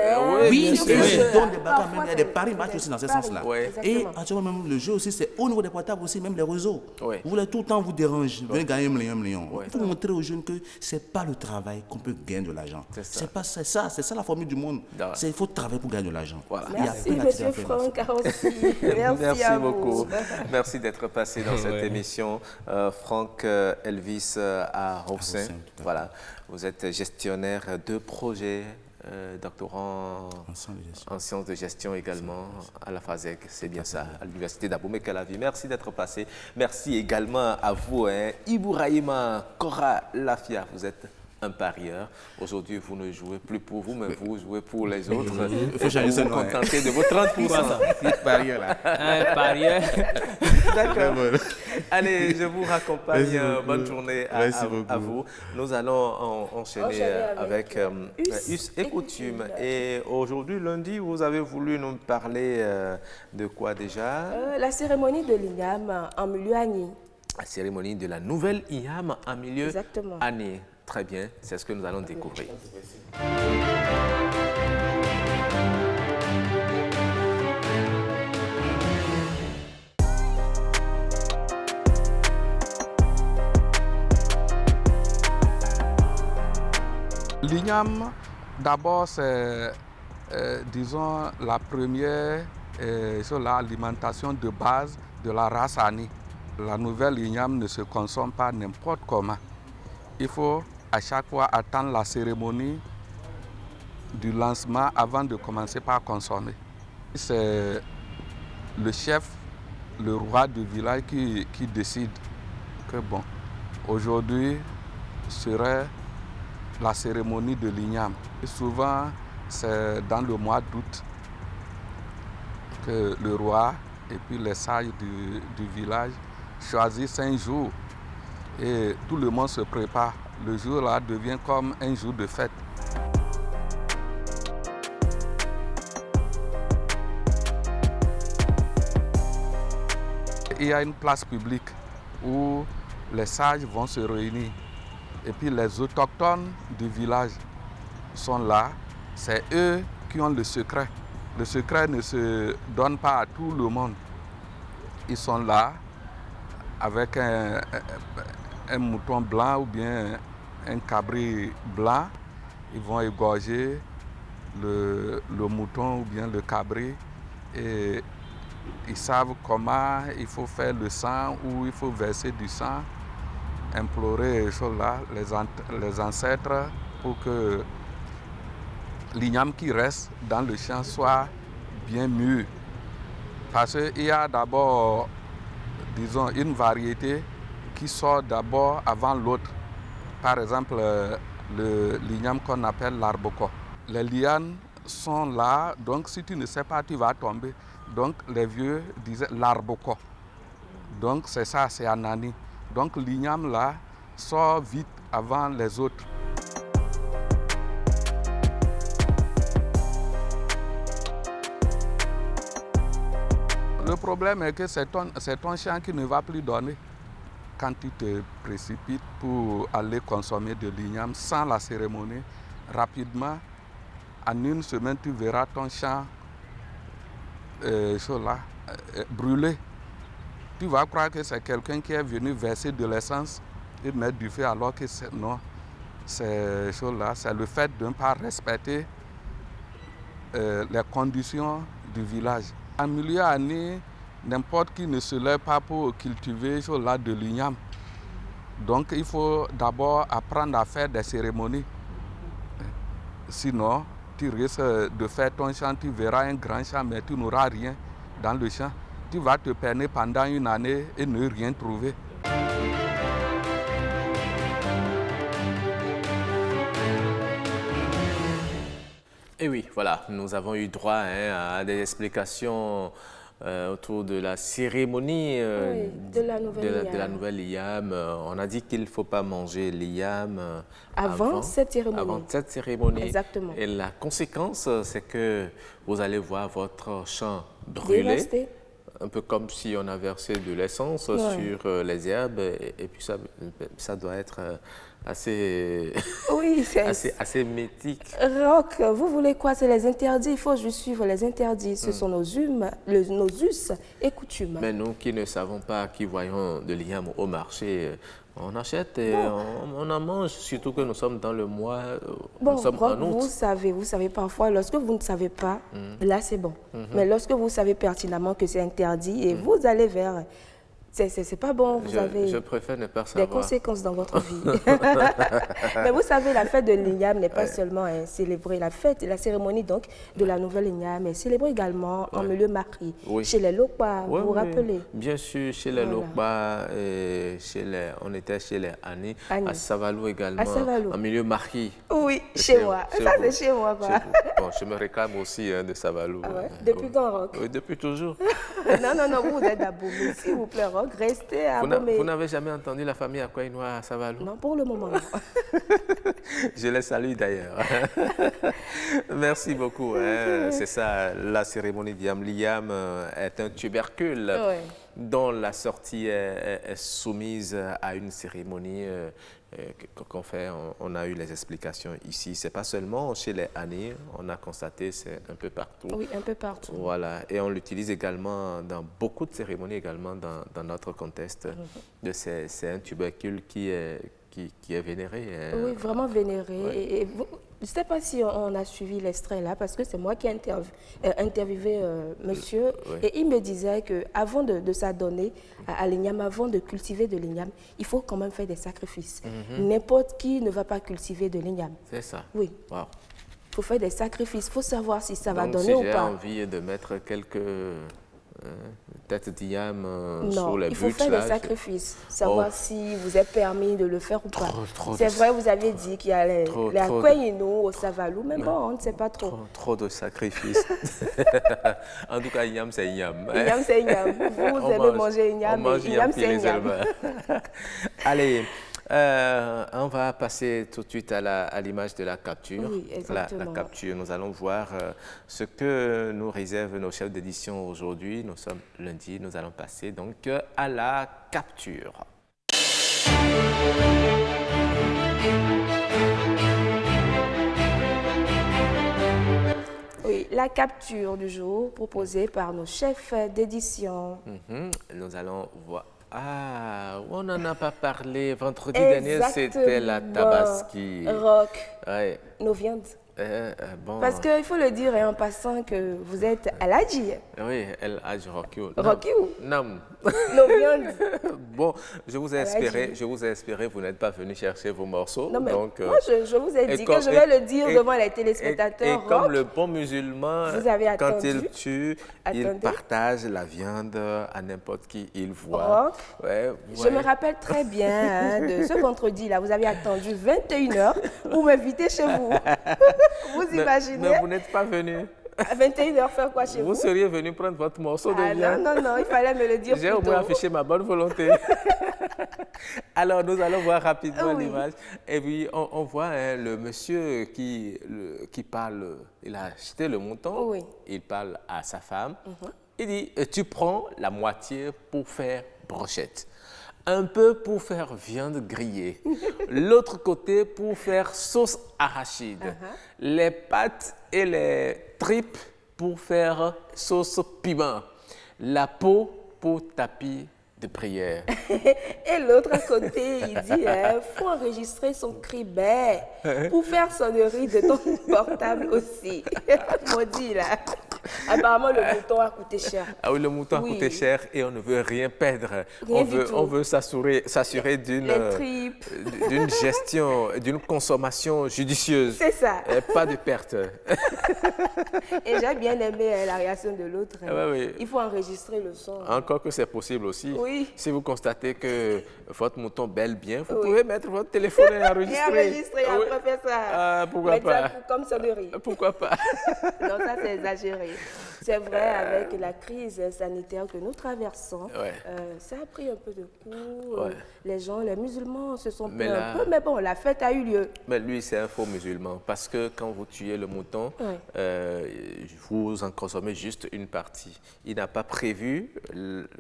Oui, ils donnent des bagarres, même il y a des paris matchs aussi dans ce sens-là. Et actuellement même le jeu aussi, c'est au niveau des portables aussi, même les réseaux. Vous voulez tout le temps vous déranger, vous venez gagner 1 million. Il faut montrer aux jeunes que c'est pas le travail qu'on peut gagner de l'argent. C'est ça la formule du monde. Il faut travailler pour gagner de l'argent. Voilà. Merci, M. Franck Arossi. Merci beaucoup. Merci d'être passé dans cette émission. Franck Elvis à Roussin. Voilà. Vous êtes gestionnaire de projets, doctorant en sciences de gestion également à la FASEG. C'est bien ça, à l'université d'Abomey-Calavi. Merci d'être passé. Merci également à vous, Ibourahima Kora Lafia. Vous êtes un parieur. Aujourd'hui, vous ne jouez plus pour vous, mais vous jouez pour les autres. Il faut changer ce nom. Vous vous contentez de vos 30%. Parieur, là. Un parieur. D'accord. Allez, je vous raccompagne. Bonne journée à vous. Nous allons enchaîner avec Us et Coutume. Et aujourd'hui, lundi, vous avez voulu nous parler de quoi déjà? La cérémonie de l'INAM en milieu année. La cérémonie de la nouvelle IAM en milieu Exactement. année. Très bien, c'est ce que nous allons découvrir. L'INAM, d'abord, c'est, disons, la première sur l'alimentation de base de la race Ani. La nouvelle INAM ne se consomme pas n'importe comment. Il faut à chaque fois attendre la cérémonie du lancement avant de commencer par consommer. C'est le chef, le roi du village qui décide que bon, aujourd'hui serait la cérémonie de l'igname. Et souvent, c'est dans le mois d'août que le roi et puis les sages du village choisissent un jour et tout le monde se prépare. Le jour-là devient comme un jour de fête. Il y a une place publique où les sages vont se réunir. Et puis les autochtones du village sont là. C'est eux qui ont le secret. Le secret ne se donne pas à tout le monde. Ils sont là avec un mouton blanc ou bien un cabri blanc. Ils vont égorger le mouton ou bien le cabri. Et ils savent comment il faut faire le sang, où il faut verser du sang, implorer les ancêtres pour que l'igname qui reste dans le champ soit bien mûr. Parce qu'il y a d'abord, disons, une variété qui sort d'abord avant l'autre. Par exemple, l'igname qu'on appelle l'arbocor. Les lianes sont là, donc si tu ne sais pas, tu vas tomber. Donc les vieux disaient l'arbocor. Donc c'est ça, c'est Anani. Donc l'igname là sort vite avant les autres. Le problème est que c'est ton champ qui ne va plus donner. Quand tu te précipites pour aller consommer de l'igname sans la cérémonie, rapidement, en une semaine, tu verras ton champ brûlé. Tu vas croire que c'est quelqu'un qui est venu verser de l'essence et mettre du feu, alors que non. C'est le fait de ne pas respecter les conditions du village. En milieu année, n'importe qui ne se lève pas pour cultiver de l'igname. Donc il faut d'abord apprendre à faire des cérémonies. Sinon, tu risques de faire ton champ, tu verras un grand champ, mais tu n'auras rien dans le champ. Tu vas te peiner pendant une année et ne rien trouver. Et oui, voilà, nous avons eu droit à des explications autour de la cérémonie de la nouvelle l'igname. On a dit qu'il ne faut pas manger l'igname avant cette cérémonie. Avant cette cérémonie. Exactement. Et la conséquence, c'est que vous allez voir votre champ brûler. Dévasté. Un peu comme si on a versé de l'essence sur les herbes. Et puis ça doit être assez, assez mythique. Roch, vous voulez quoi? C'est les interdits. Il faut juste suivre les interdits. Ce sont nos us et coutumes. Mais nous qui ne savons pas, qui voyons de l'igname au marché, on achète et on en mange, surtout que nous sommes dans le mois, nous sommes en août. Vous savez parfois, lorsque vous ne savez pas, là c'est bon. Mais lorsque vous savez pertinemment que c'est interdit et vous allez vers... C'est pas bon, je préfère ne pas savoir. Des conséquences dans votre vie. Mais vous savez, la fête de l'igname n'est pas seulement célébrer la fête, la cérémonie donc de la nouvelle l'igname, mais célébrer également en milieu marié, chez les Lokpa, vous vous rappelez? Bien sûr, chez les Lokpa, on était chez les Ani, à Savalou également, en milieu marié. Oui, chez moi. Ça, c'est chez moi. Bon, je me réclame aussi de Savalou. Depuis quand, Roch? Oui, depuis toujours. Non, vous êtes à Boumé, s'il vous plaît, Roch. Restez à Boumé. Vous n'avez jamais entendu la famille Akwaïnoa à Savalou? Non, pour le moment, non. Je les salue d'ailleurs. Merci beaucoup. C'est ça, la cérémonie d'Igname. L'igname est un tubercule dont la sortie est soumise à une cérémonie qu'on fait. On a eu les explications ici. C'est pas seulement chez les Ani, on a constaté, c'est un peu partout. Oui, un peu partout. Voilà, et on l'utilise également dans beaucoup de cérémonies également dans notre contexte. C'est un tubercule qui est vénéré. Oui, vraiment vénéré. Et je ne sais pas si on a suivi l'extrait là, parce que c'est moi qui ai interviewé monsieur, et il me disait qu'avant de s'adonner à l'igname, avant de cultiver de l'igname, il faut quand même faire des sacrifices. N'importe qui ne va pas cultiver de l'igname. C'est ça. Oui. Wow. Il faut faire des sacrifices, il faut savoir si ça va donner ou pas. Si j'ai envie de mettre quelques tête d'yam Non, sur les il faut bûches, faire là, des sacrifices, savoir Oh. si vous est permis de le faire ou pas. trop C'est de- vrai, vous avez dit qu'il y a les trop de- Akwenyino au Savalou, mais bon, on ne sait pas trop. Trop de sacrifices. En tout cas, yam, c'est yam. Yam, c'est yam. Vous On aimez mange- manger yam, on mange et yam, puis c'est les yam. éleveurs. Allez, on va passer tout de suite à l'image de la capture. Oui, La exactement. capture, nous allons voir ce que nous réservent nos chefs d'édition aujourd'hui. Nous sommes lundi, nous allons passer donc à la capture. Oui, la capture du jour proposée par nos chefs d'édition. Nous allons voir. Ah, on n'en a pas parlé. Vendredi dernier, c'était la tabaski. Rock, Ouais. nos viandes. Bon. Parce qu'il faut le dire hein, en passant que vous êtes Aladji. Oui, elle a du Rocky. Rocky ou Non. nos viandes. Bon, je vous ai Aladji. espéré, vous n'êtes pas venu chercher vos morceaux. Non, mais donc, moi, je vous ai et dit comme- que je vais le dire et- devant les téléspectateurs. Et comme rock. le bon musulman, Vous avez quand attendu. il tue, il Attendez. partage la viande à n'importe qui il voit. Rock. Ouais, Je me rappelle très bien hein, de ce vendredi-là. Vous avez attendu 21h pour m'inviter chez vous. Vous imaginez Mais vous n'êtes pas venu. À 21h faire quoi chez vous? Vous seriez venu prendre votre morceau de Ah viande. non, il fallait me le dire J'ai plus au moins tôt. affiché ma bonne volonté. Alors, nous allons voir rapidement Oui. l'image. Et puis, on voit hein, le monsieur qui parle. Il a acheté le mouton. Oui. Il parle à sa femme. Il dit, tu prends la moitié pour faire brochette. Un peu pour faire viande grillée. L'autre côté pour faire sauce arachide. Les pâtes et les tripes pour faire sauce piment. La peau pour tapis de prière. Et l'autre à côté, il dit, faut enregistrer son cri bête pour faire sonnerie de ton portable aussi. Maudit là. Apparemment, le mouton a coûté cher. Ah oui, le mouton a Oui. coûté cher et on ne veut rien perdre. Rien du tout. On veut s'assurer d'une Les tripes. d'une gestion, d'une consommation judicieuse. C'est ça. Pas de perte. Et j'ai bien aimé la réaction de l'autre. Ah ouais, oui. Il faut enregistrer le son. Encore que c'est possible aussi. Oui. Si vous constatez que votre mouton bêle bien, vous Oui. pouvez mettre votre téléphone et enregistrer. Et enregistrer, Ah oui. après faire ça. Ah, pourquoi Mettre ça pas. comme sonnerie. Pourquoi pas. Non, ça c'est exagéré. C'est vrai, avec la crise sanitaire que nous traversons, Ouais. ça a pris un peu de coup. Ouais. Les gens, les musulmans se sont Mais plaints là- un peu, mais bon, la fête a eu lieu. Mais lui, c'est un faux musulman parce que quand vous tuez le mouton, vous en consommez juste une partie. Il n'a pas prévu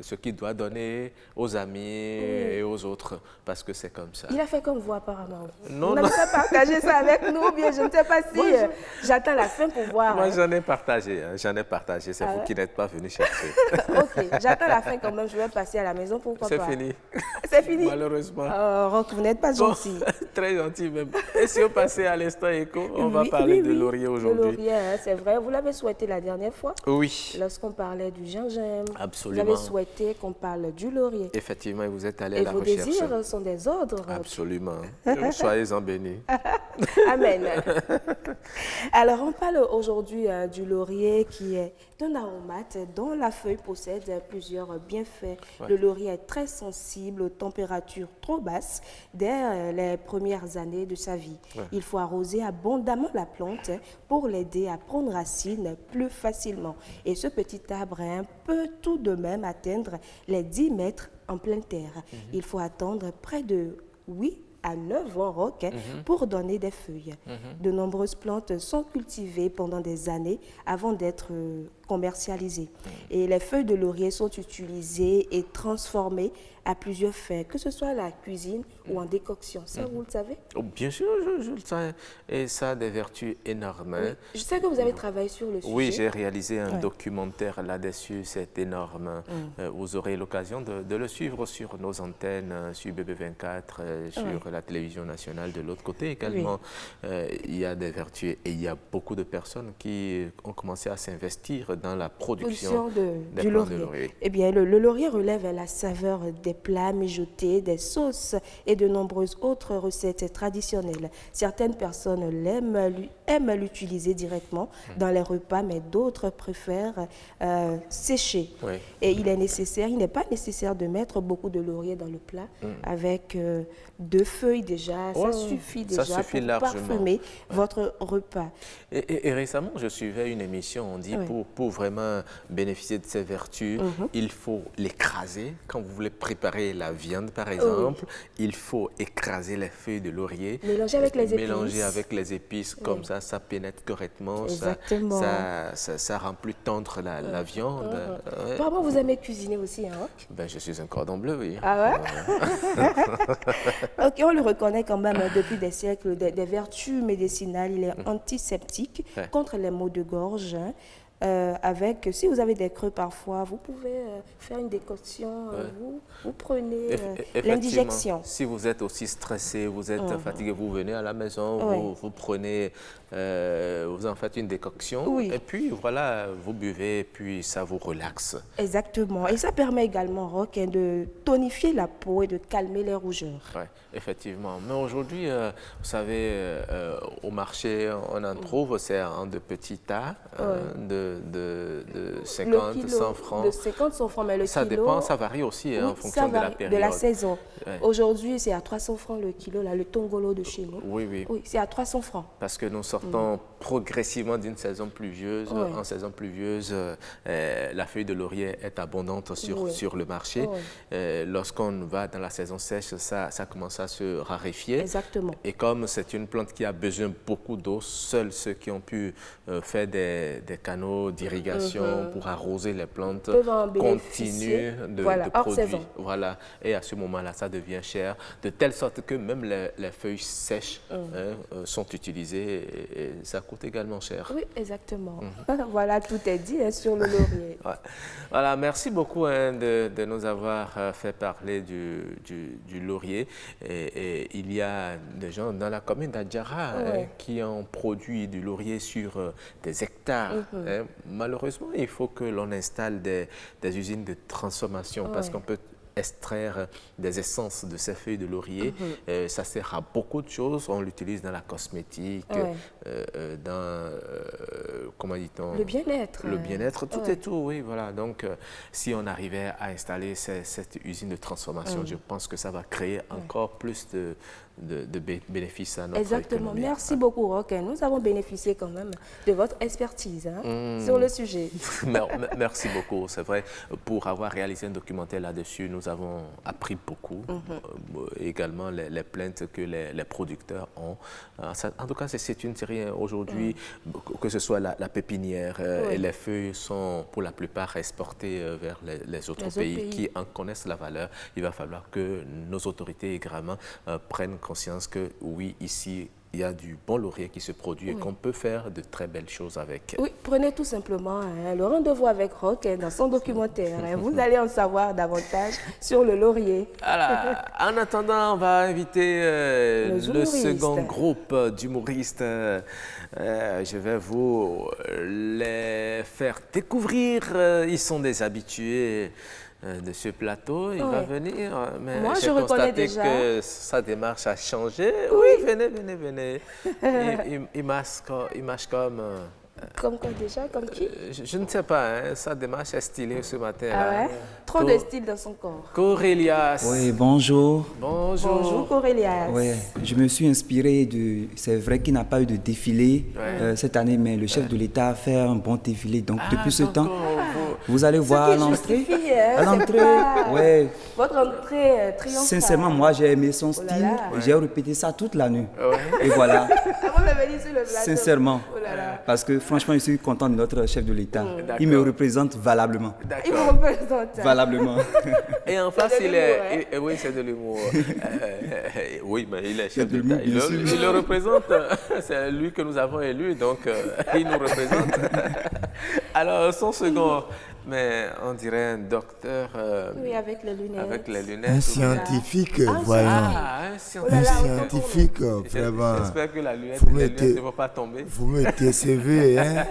ce qu'il doit donner aux amis et aux autres parce que c'est comme ça. Il a fait comme vous apparemment. Non, Vous n'avez non. pas partagé ça avec nous, ou bien je ne sais pas si Moi, j'attends la fin pour voir. Moi, hein. j'en ai partagé. J'en ai partagé. C'est Ah vous ouais? qui n'êtes pas venu chercher. Ok, j'attends la fin quand même, je vais passer à la maison, pourquoi C'est pas. fini. C'est fini. Malheureusement. Oh, Rock, vous n'êtes pas Bon, gentil. très gentil même. Et si on passait à l'instant écho, on va Oui, parler oui, de oui. laurier Le aujourd'hui. laurier, hein, c'est vrai. Vous l'avez souhaité la dernière fois, Oui, lorsqu'on parlait du gingembre. Absolument. Vous avez souhaité qu'on parle du laurier. effectivement, vous êtes allé à Et la vos recherche. désirs sont des ordres. Rock. Absolument. Soyez-en bénis. Amen. Alors, on parle aujourd'hui du laurier qui est un aromate dont la feuille possède plusieurs bienfaits. Ouais. Le laurier est très sensible aux températures trop basses dès les premières années de sa vie. Ouais. Il faut arroser abondamment la plante pour l'aider à prendre racine plus facilement. Et ce petit arbre peut tout de même atteindre les 10 mètres en pleine terre. Il faut attendre près de 8 à 9 ans Rock, pour donner des feuilles. De nombreuses plantes sont cultivées pendant des années avant d'être commercialisées. Et les feuilles de laurier sont utilisées et transformées à plusieurs fins, que ce soit à la cuisine ou en décoction. Ça, vous le savez? Oh, bien sûr, je le sais. Et ça a des vertus énormes. hein. Je sais que vous avez travaillé sur le sujet. Oui, j'ai réalisé un Ouais. documentaire là-dessus, c'est énorme. Vous aurez l'occasion de le suivre sur nos antennes, sur BB24, sur la télévision nationale. De l'autre côté également, il y a des vertus et il y a beaucoup de personnes qui ont commencé à s'investir dans la production des du plants de laurier. laurier. Eh bien, le laurier relève la saveur des plats mijotés, des sauces et de nombreuses autres recettes traditionnelles. Certaines personnes aiment l'utiliser directement dans les repas, mais d'autres préfèrent sécher. Oui. Et il n'est pas nécessaire de mettre beaucoup de laurier dans le plat. Avec 2 feuilles déjà, ça suffit déjà pour largement parfumer votre repas. Et récemment, je suivais une émission, on dit pour vraiment bénéficier de ces vertus, il faut l'écraser. Quand vous voulez préparer la viande, par exemple, il faut écraser les feuilles de laurier. Mélanger avec les épices. Mélanger avec les épices, comme ça pénètre correctement. Exactement. Ça rend plus tendre la viande. Apparemment, vous aimez cuisiner aussi, hein? Ben, je suis un cordon bleu, oui. Ah ouais? Ok, on le reconnaît quand même depuis des siècles, des vertus médicinales. Il est antiseptique contre les maux de gorge. Si vous avez des creux parfois, vous pouvez faire une décoction, vous prenez l'indigestion. Si vous êtes aussi stressé, vous êtes fatigué, vous venez à la maison, vous prenez, vous en faites une décoction, et puis voilà, vous buvez, et puis ça vous relaxe. Exactement, et ça permet également, Roch, de tonifier la peau et de calmer les rougeurs. Oui, effectivement. Mais aujourd'hui, vous savez, au marché, on en trouve, c'est en de petits tas, de 50, 100 francs. De 50, 100 francs, mais le ça kilo... dépend, ça varie aussi en fonction de la période. De la saison. Aujourd'hui, c'est à 300 francs le kilo, là, le tongolo de chez nous. Oui. Oui, c'est à 300 francs. Parce que nous sortons progressivement d'une saison pluvieuse. En saison pluvieuse, la feuille de laurier est abondante sur le marché. Lorsqu'on va dans la saison sèche, ça commence à se raréfier. Exactement. Et comme c'est une plante qui a besoin beaucoup d'eau, seuls ceux qui ont pu faire des canaux d'irrigation pour arroser les plantes continuent de produire. Voilà. Et à ce moment-là, ça devient cher, de telle sorte que même les feuilles sèches sont utilisées et ça coûte également cher. Oui, exactement. Voilà, tout est dit sur le laurier. Voilà, merci beaucoup de nous avoir fait parler du laurier. Et il y a des gens dans la commune d'Adjara qui ont produit du laurier sur des hectares. Malheureusement, il faut que l'on installe des usines de transformation parce qu'on peut extraire des essences de ces feuilles de laurier. Ça sert à beaucoup de choses. On l'utilise dans la cosmétique, dans, comment dit-on? Le bien-être. Le bien-être, tout et tout, oui, voilà. Donc, si on arrivait à installer cette usine de transformation, je pense que ça va créer encore plus de bénéfices à notre économie. Merci beaucoup, Roch. Nous avons bénéficié quand même de votre expertise sur le sujet. Merci beaucoup. C'est vrai, pour avoir réalisé un documentaire là-dessus, nous avons appris beaucoup. Également, les plaintes que les producteurs ont. En tout cas, c'est une série aujourd'hui, que ce soit la pépinière et les feuilles sont pour la plupart exportées vers les autres pays qui en connaissent la valeur. Il va falloir que nos autorités également prennent conscience que oui, ici, il y a du bon laurier qui se produit et qu'on peut faire de très belles choses avec. Oui, prenez tout simplement le rendez-vous avec Roch dans son documentaire. Vous allez en savoir davantage sur le laurier. Alors, en attendant, on va inviter le second groupe d'humoristes. Je vais vous les faire découvrir. Ils sont des habitués de ce plateau, il va venir, mais moi, j'ai constaté que sa démarche a changé. Oui, venez. Il marche comme... Comme quoi déjà? Comme qui? Je ne sais pas, sa démarche est stylée ce matin. Ah ouais? Trop de style dans son corps. Corélias. Oui, bonjour. Bonjour Corélias. Oui, je me suis inspiré de... C'est vrai qu'il n'a pas eu de défilé cette année, mais le chef de l'État a fait un bon défilé. Donc depuis ce temps, vous allez voir à l'entrée. À l'entrée, votre entrée triomphale. Sincèrement, moi j'ai aimé son style. J'ai répété ça toute la nuit. Et voilà. Sincèrement. Parce que franchement, je suis content de notre chef de l'État. Il me représente valablement. Il me représente. Valablement. Et en face, il est... Oui, c'est de l'humour. Oui, mais il est chef de l'État. Il le représente. C'est lui que nous avons élu, donc il nous représente. Alors, son second... Mais on dirait un docteur... oui, avec les lunettes. Avec les lunettes. Un scientifique, voyons. Un scientifique. Un scientifique, vraiment. J'espère que les lunettes ne vont pas tomber. Vous me décevez, hein.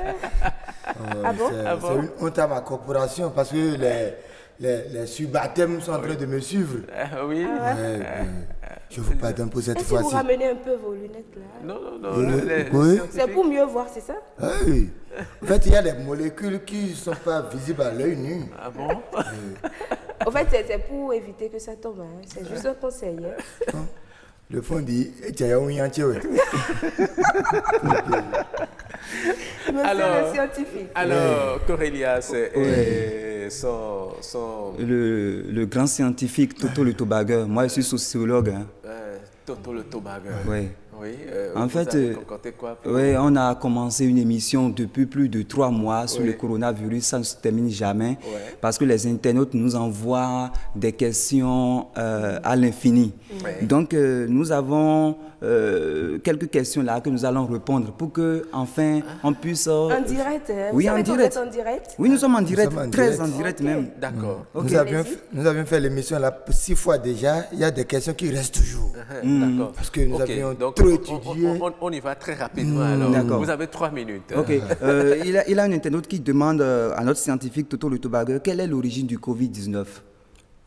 C'est une honte à ma corporation parce que les subbaptêmes sont en train de me suivre. Oui. Je vous pardonne pour cette Est-ce que vous fois-ci. ramenez un peu vos lunettes là? Non. Oui. C'est pour mieux voir, c'est ça? Ah oui. En fait, il y a des molécules qui ne sont pas visibles à l'œil nu. Ah bon? En fait, c'est pour éviter que ça tombe. Hein. C'est juste un conseil. Hein. Le fond dit, tu as un yantier. Monsieur le scientifique. Alors, Cornelia, c'est Le grand scientifique Toto le Tobagueur. Moi, je suis sociologue. Hein. Toto le Tobagueur. Oui. Oui, en vous fait, avez concocté quoi pour... on a commencé une émission depuis plus de 3 mois sur le coronavirus. Ça ne se termine jamais parce que les internautes nous envoient des questions à l'infini. Donc, nous avons quelques questions là que nous allons répondre pour que enfin on puisse... En direct? Oui, en direct. En direct. Oui, nous sommes en direct, très en direct même. D'accord. Nous avions fait l'émission là 6 fois déjà. Il y a des questions qui restent toujours. D'accord. Parce que nous avions donc, trop étudié. On y va très rapidement alors. Vous avez 3 minutes. Ok. Il a un internaute qui demande à notre scientifique Toto le Tobagueur quelle est l'origine du Covid-19.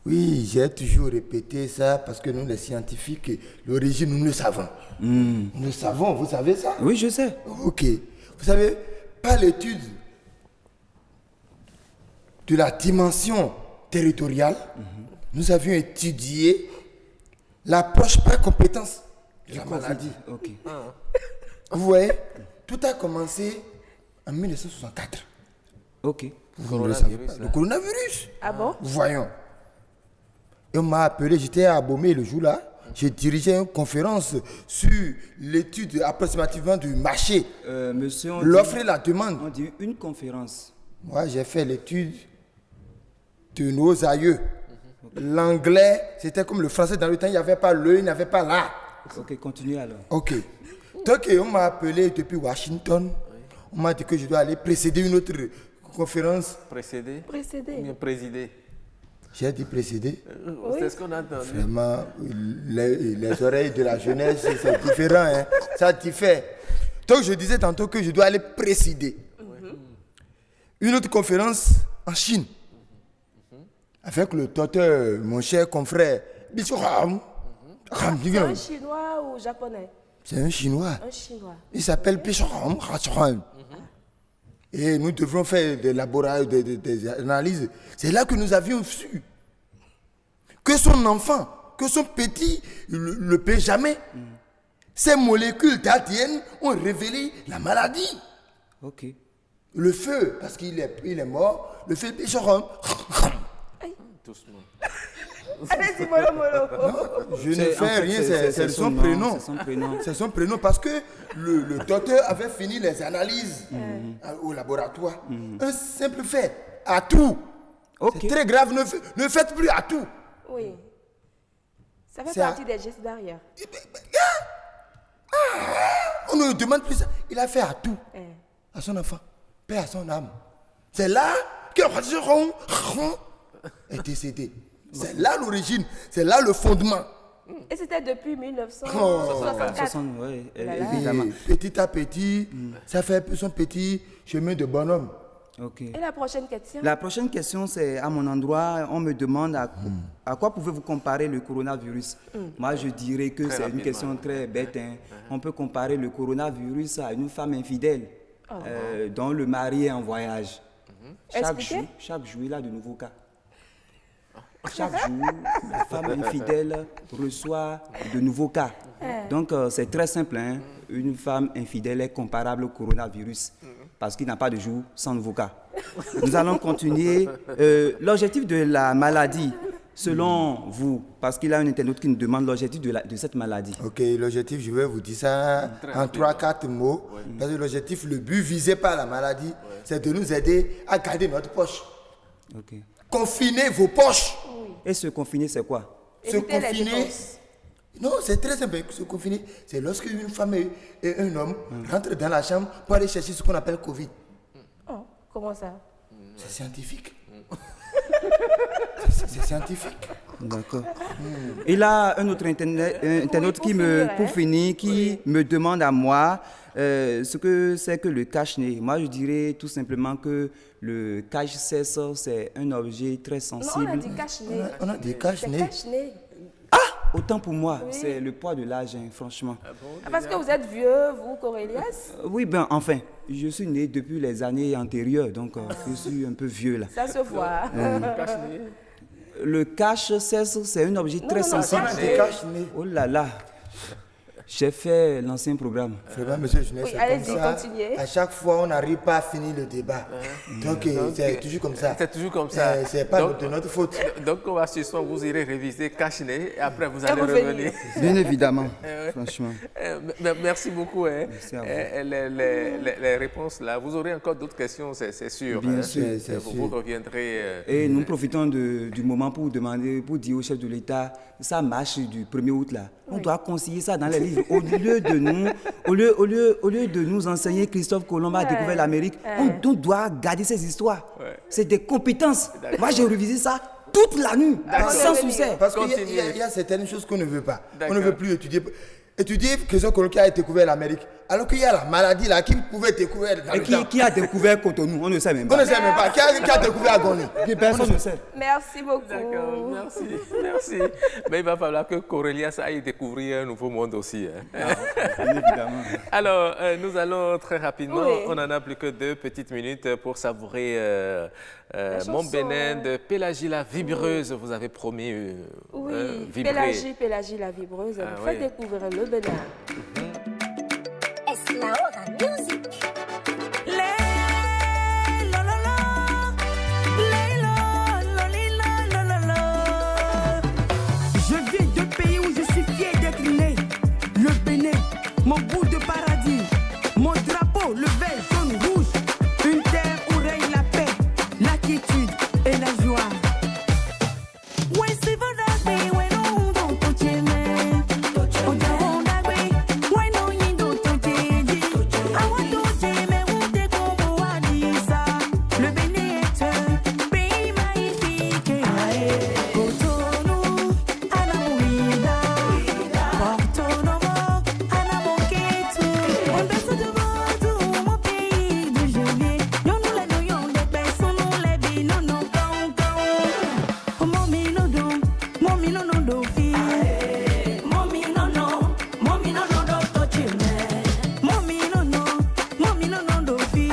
Oui, j'ai toujours répété ça parce que nous, les scientifiques, l'origine, nous le savons. Nous le savons, vous savez ça? Oui, je sais. Ok. Vous savez, par l'étude de la dimension territoriale, nous avions étudié l'approche par compétence de la maladie. Ok. Vous voyez, tout a commencé en 1964. Ok. Le coronavirus. Ah bon? Voyons. Et on m'a appelé, j'étais à Abomey le jour-là. J'ai dirigé une conférence sur l'étude approximativement du marché. Monsieur, l'offre et la demande. On dit une conférence. Moi, j'ai fait l'étude de nos aïeux. L'anglais, c'était comme le français dans le temps, il n'y avait pas le, il n'y avait pas la. Ok, continuez alors. Ok. Donc, on m'a appelé depuis Washington. On m'a dit que je dois aller précéder une autre conférence. Précéder? Précéder. Ou bien présider? J'ai dit précéder. C'est ce qu'on a entendu. Vraiment, les oreilles de la jeunesse, c'est différent. Hein? Ça diffère. Donc, je disais tantôt que je dois aller présider une autre conférence en Chine. Avec le docteur, mon cher confrère. C'est un Chinois ou japonais? C'est un Chinois. Un Chinois. Il s'appelle Pichon. Et nous devrons faire des laboratoires, des analyses. C'est là que nous avions su que son enfant, que son petit, le peut jamais. Ces molécules d'ADN ont révélé la maladie. Ok. Le feu, parce qu'il est mort, le feu Pichon. Doucement. Allez-y, mollo. Je ne fais rien, c'est son prénom. C'est son prénom parce que le docteur avait fini les analyses au laboratoire. Un simple fait, à tout. C'est très grave, ne faites plus à tout. Oui. Ça fait partie des gestes barrières. On ne demande plus ça. Il a fait à tout. À son enfant. Paix à son âme. C'est là que est décédé. C'est là l'origine, c'est là le fondement. Et c'était depuis 1964. Oui, évidemment. Petit à petit, ça fait son petit chemin de bonhomme. Okay. Et la prochaine question? La prochaine question, c'est à mon endroit, on me demande à quoi pouvez-vous comparer le coronavirus? Moi, je dirais que c'est une question très bête. Hein. On peut comparer le coronavirus à une femme infidèle dont le mari est en voyage. Chaque jour, il a de nouveaux cas. Chaque jour, la femme infidèle reçoit de nouveaux cas. Donc, c'est très simple. Hein? Une femme infidèle est comparable au coronavirus parce qu'il n'a pas de jour sans nouveaux cas. Nous allons continuer. L'objectif de la maladie, selon vous, parce qu'il y a un internaute qui nous demande l'objectif de cette maladie. Ok, l'objectif, je vais vous dire ça en 3-4 mots. Parce que l'objectif, le but visé par la maladie, c'est de nous aider à garder notre poche. Okay. Confiner vos poches. Et se confiner, c'est quoi? Se confiner. Non, c'est très simple. Se confiner, c'est lorsque une femme et un homme rentrent dans la chambre pour aller chercher ce qu'on appelle Covid. Oh, comment ça? C'est scientifique. C'est scientifique. D'accord. Il y a un autre internaute qui me demande à moi ce que c'est que le cache-nez. Moi, je dirais tout simplement que le cache-cesse, c'est un objet très sensible. Non, on a dit cache-nez. On a dit cache-nez. C'est cache-nez. Ah, autant pour moi, c'est le poids de l'âge, hein, franchement. Parce que vous êtes vieux, vous, Corélias? Oui, ben enfin, je suis né depuis les années antérieures, donc je suis un peu vieux là. Ça se voit. Le cache-cesse, c'est un objet très sensible. Oh là là. J'ai fait l'ancien programme. Vraiment, monsieur Jeunesse, Oui, allez-y, comme ça. continuez. À chaque fois, on n'arrive pas à finir le débat. Donc, c'est toujours comme ça. C'est toujours comme ça. C'est pas de notre faute. Donc, on va ce soir, vous irez réviser Cache-nez et après, vous allez revenir. Bien évidemment, franchement. Merci beaucoup. Hein. Merci à vous. Les réponses là, vous aurez encore d'autres questions, c'est sûr. Bien hein. sûr, c'est Vous reviendrez. Et nous profitons du moment pour demander, pour dire au chef de l'État, ça marche du 1er août là. On doit conseiller ça dans les livres. Au lieu de nous enseigner Christophe Colomb a découvert l'Amérique, on doit garder ces histoires. C'est des compétences. Moi, j'ai révisé ça toute la nuit, sans souci. Parce qu'il y a certaines choses qu'on ne veut pas. On ne veut plus étudier. Étudier Christophe Colomb qui a découvert l'Amérique. Alors qu'il y a la maladie là qui pouvait découvrir. Et qui a découvert Cotonou? On ne sait même pas. On ne sait même pas. Qui a découvert Agoni? Personne ne sait. Merci beaucoup. D'accord, merci. Mais il va falloir que Corélias aille découvrir un nouveau monde aussi. Hein. Évidemment. Alors, nous allons très rapidement, Oui. on n'en a plus que 2 petites minutes pour savourer Mon chanson, Bénin de Pélagie la Vibreuse. Vous avez promis Oui, vibrer. Pélagie la Vibreuse, Ah, vous faites oui. découvrir le Bénin. Es la hora music. Je viens d'un pays où je suis fier d'être né. Le Bénin, mon bout de paradis. Mon drapeau, le vert, jaune, rouge. Une terre où règne la paix, la quiétude et la joie. Ouais, c'est vrai, mais ouais, non, don't touch it, man. Oh, don't agree. Why no, you don't touch it. I want to touch mais où t'es comme Wadisa. Le Bénin est un pays magnifique. Cotonou, Anamourida. Porto Novo, Anamoketu. On baisse devant tout mon pays de gelée. Yon nous les noyons des personnes, nous les binons, non, non, non. Mommy no do fi. Mommy no do touch me. Mommy no do fi.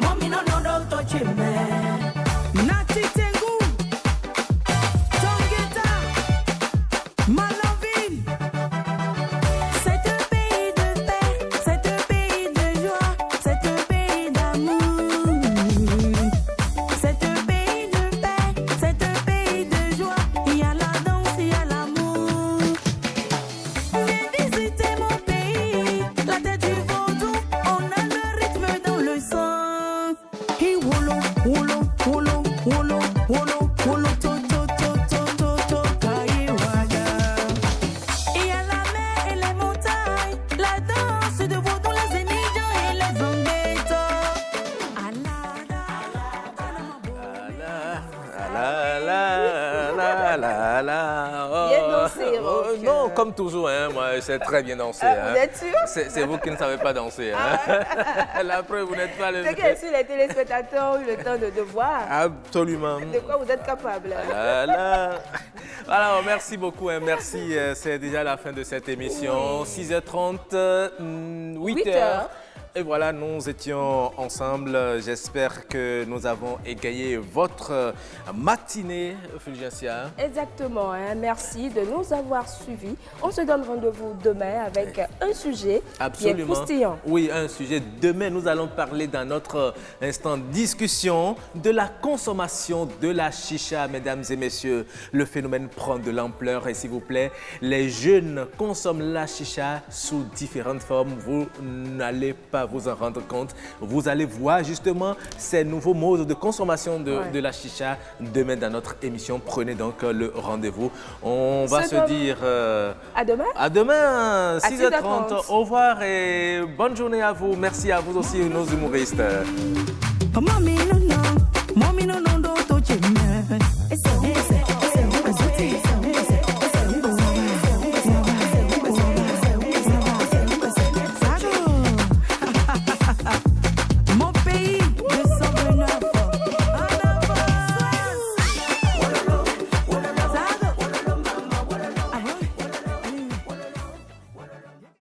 Mommy no do touch me. Nati Tengu, Tongeta, Malaville. C'est un pays de paix, c'est un pays de joie, c'est un pays d'amour. C'est un pays de paix, c'est un pays de joie. Il y a la danse, il y a l'amour. Viens visiter mon pays, la tête du vaudou, on a le rythme dans le sang. Hi wolo, wolo, wolo, wolo, wolo, wolo, to, to, to, to, to, to, Kayewaga. Il y a la mer et les montagnes, la danse de vaudou, les émigrants et les zombetos. Bien dansé, Roch. Non, comme toujours, hein, moi, je sais très bien danser. Ah, vous hein. êtes sûr? C'est vous qui ne savez pas danser. Hein. La preuve, vous n'êtes pas le... C'est que si les téléspectateurs ont eu le temps de voir Absolument. de quoi vous êtes capable. Alors, merci beaucoup. Hein, merci. C'est déjà la fin de cette émission. 6h30, 8h. Et voilà, nous étions ensemble. J'espère que nous avons égayé votre matinée, Fulgencia. Exactement, hein. Merci de nous avoir suivis. On se donne rendez-vous demain avec un sujet qui est croustillant. Oui, un sujet. Demain, nous allons parler dans notre instant discussion de la consommation de la chicha, mesdames et messieurs. Le phénomène prend de l'ampleur et s'il vous plaît, les jeunes consomment la chicha sous différentes formes. Vous n'allez pas vous en rendre compte. Vous allez voir justement ces nouveaux modes de consommation de la chicha demain dans notre émission. Prenez donc le rendez-vous. On va se dire à demain. À demain, 6h30. Au revoir et bonne journée à vous. Merci à vous aussi, nos humoristes. Mommy no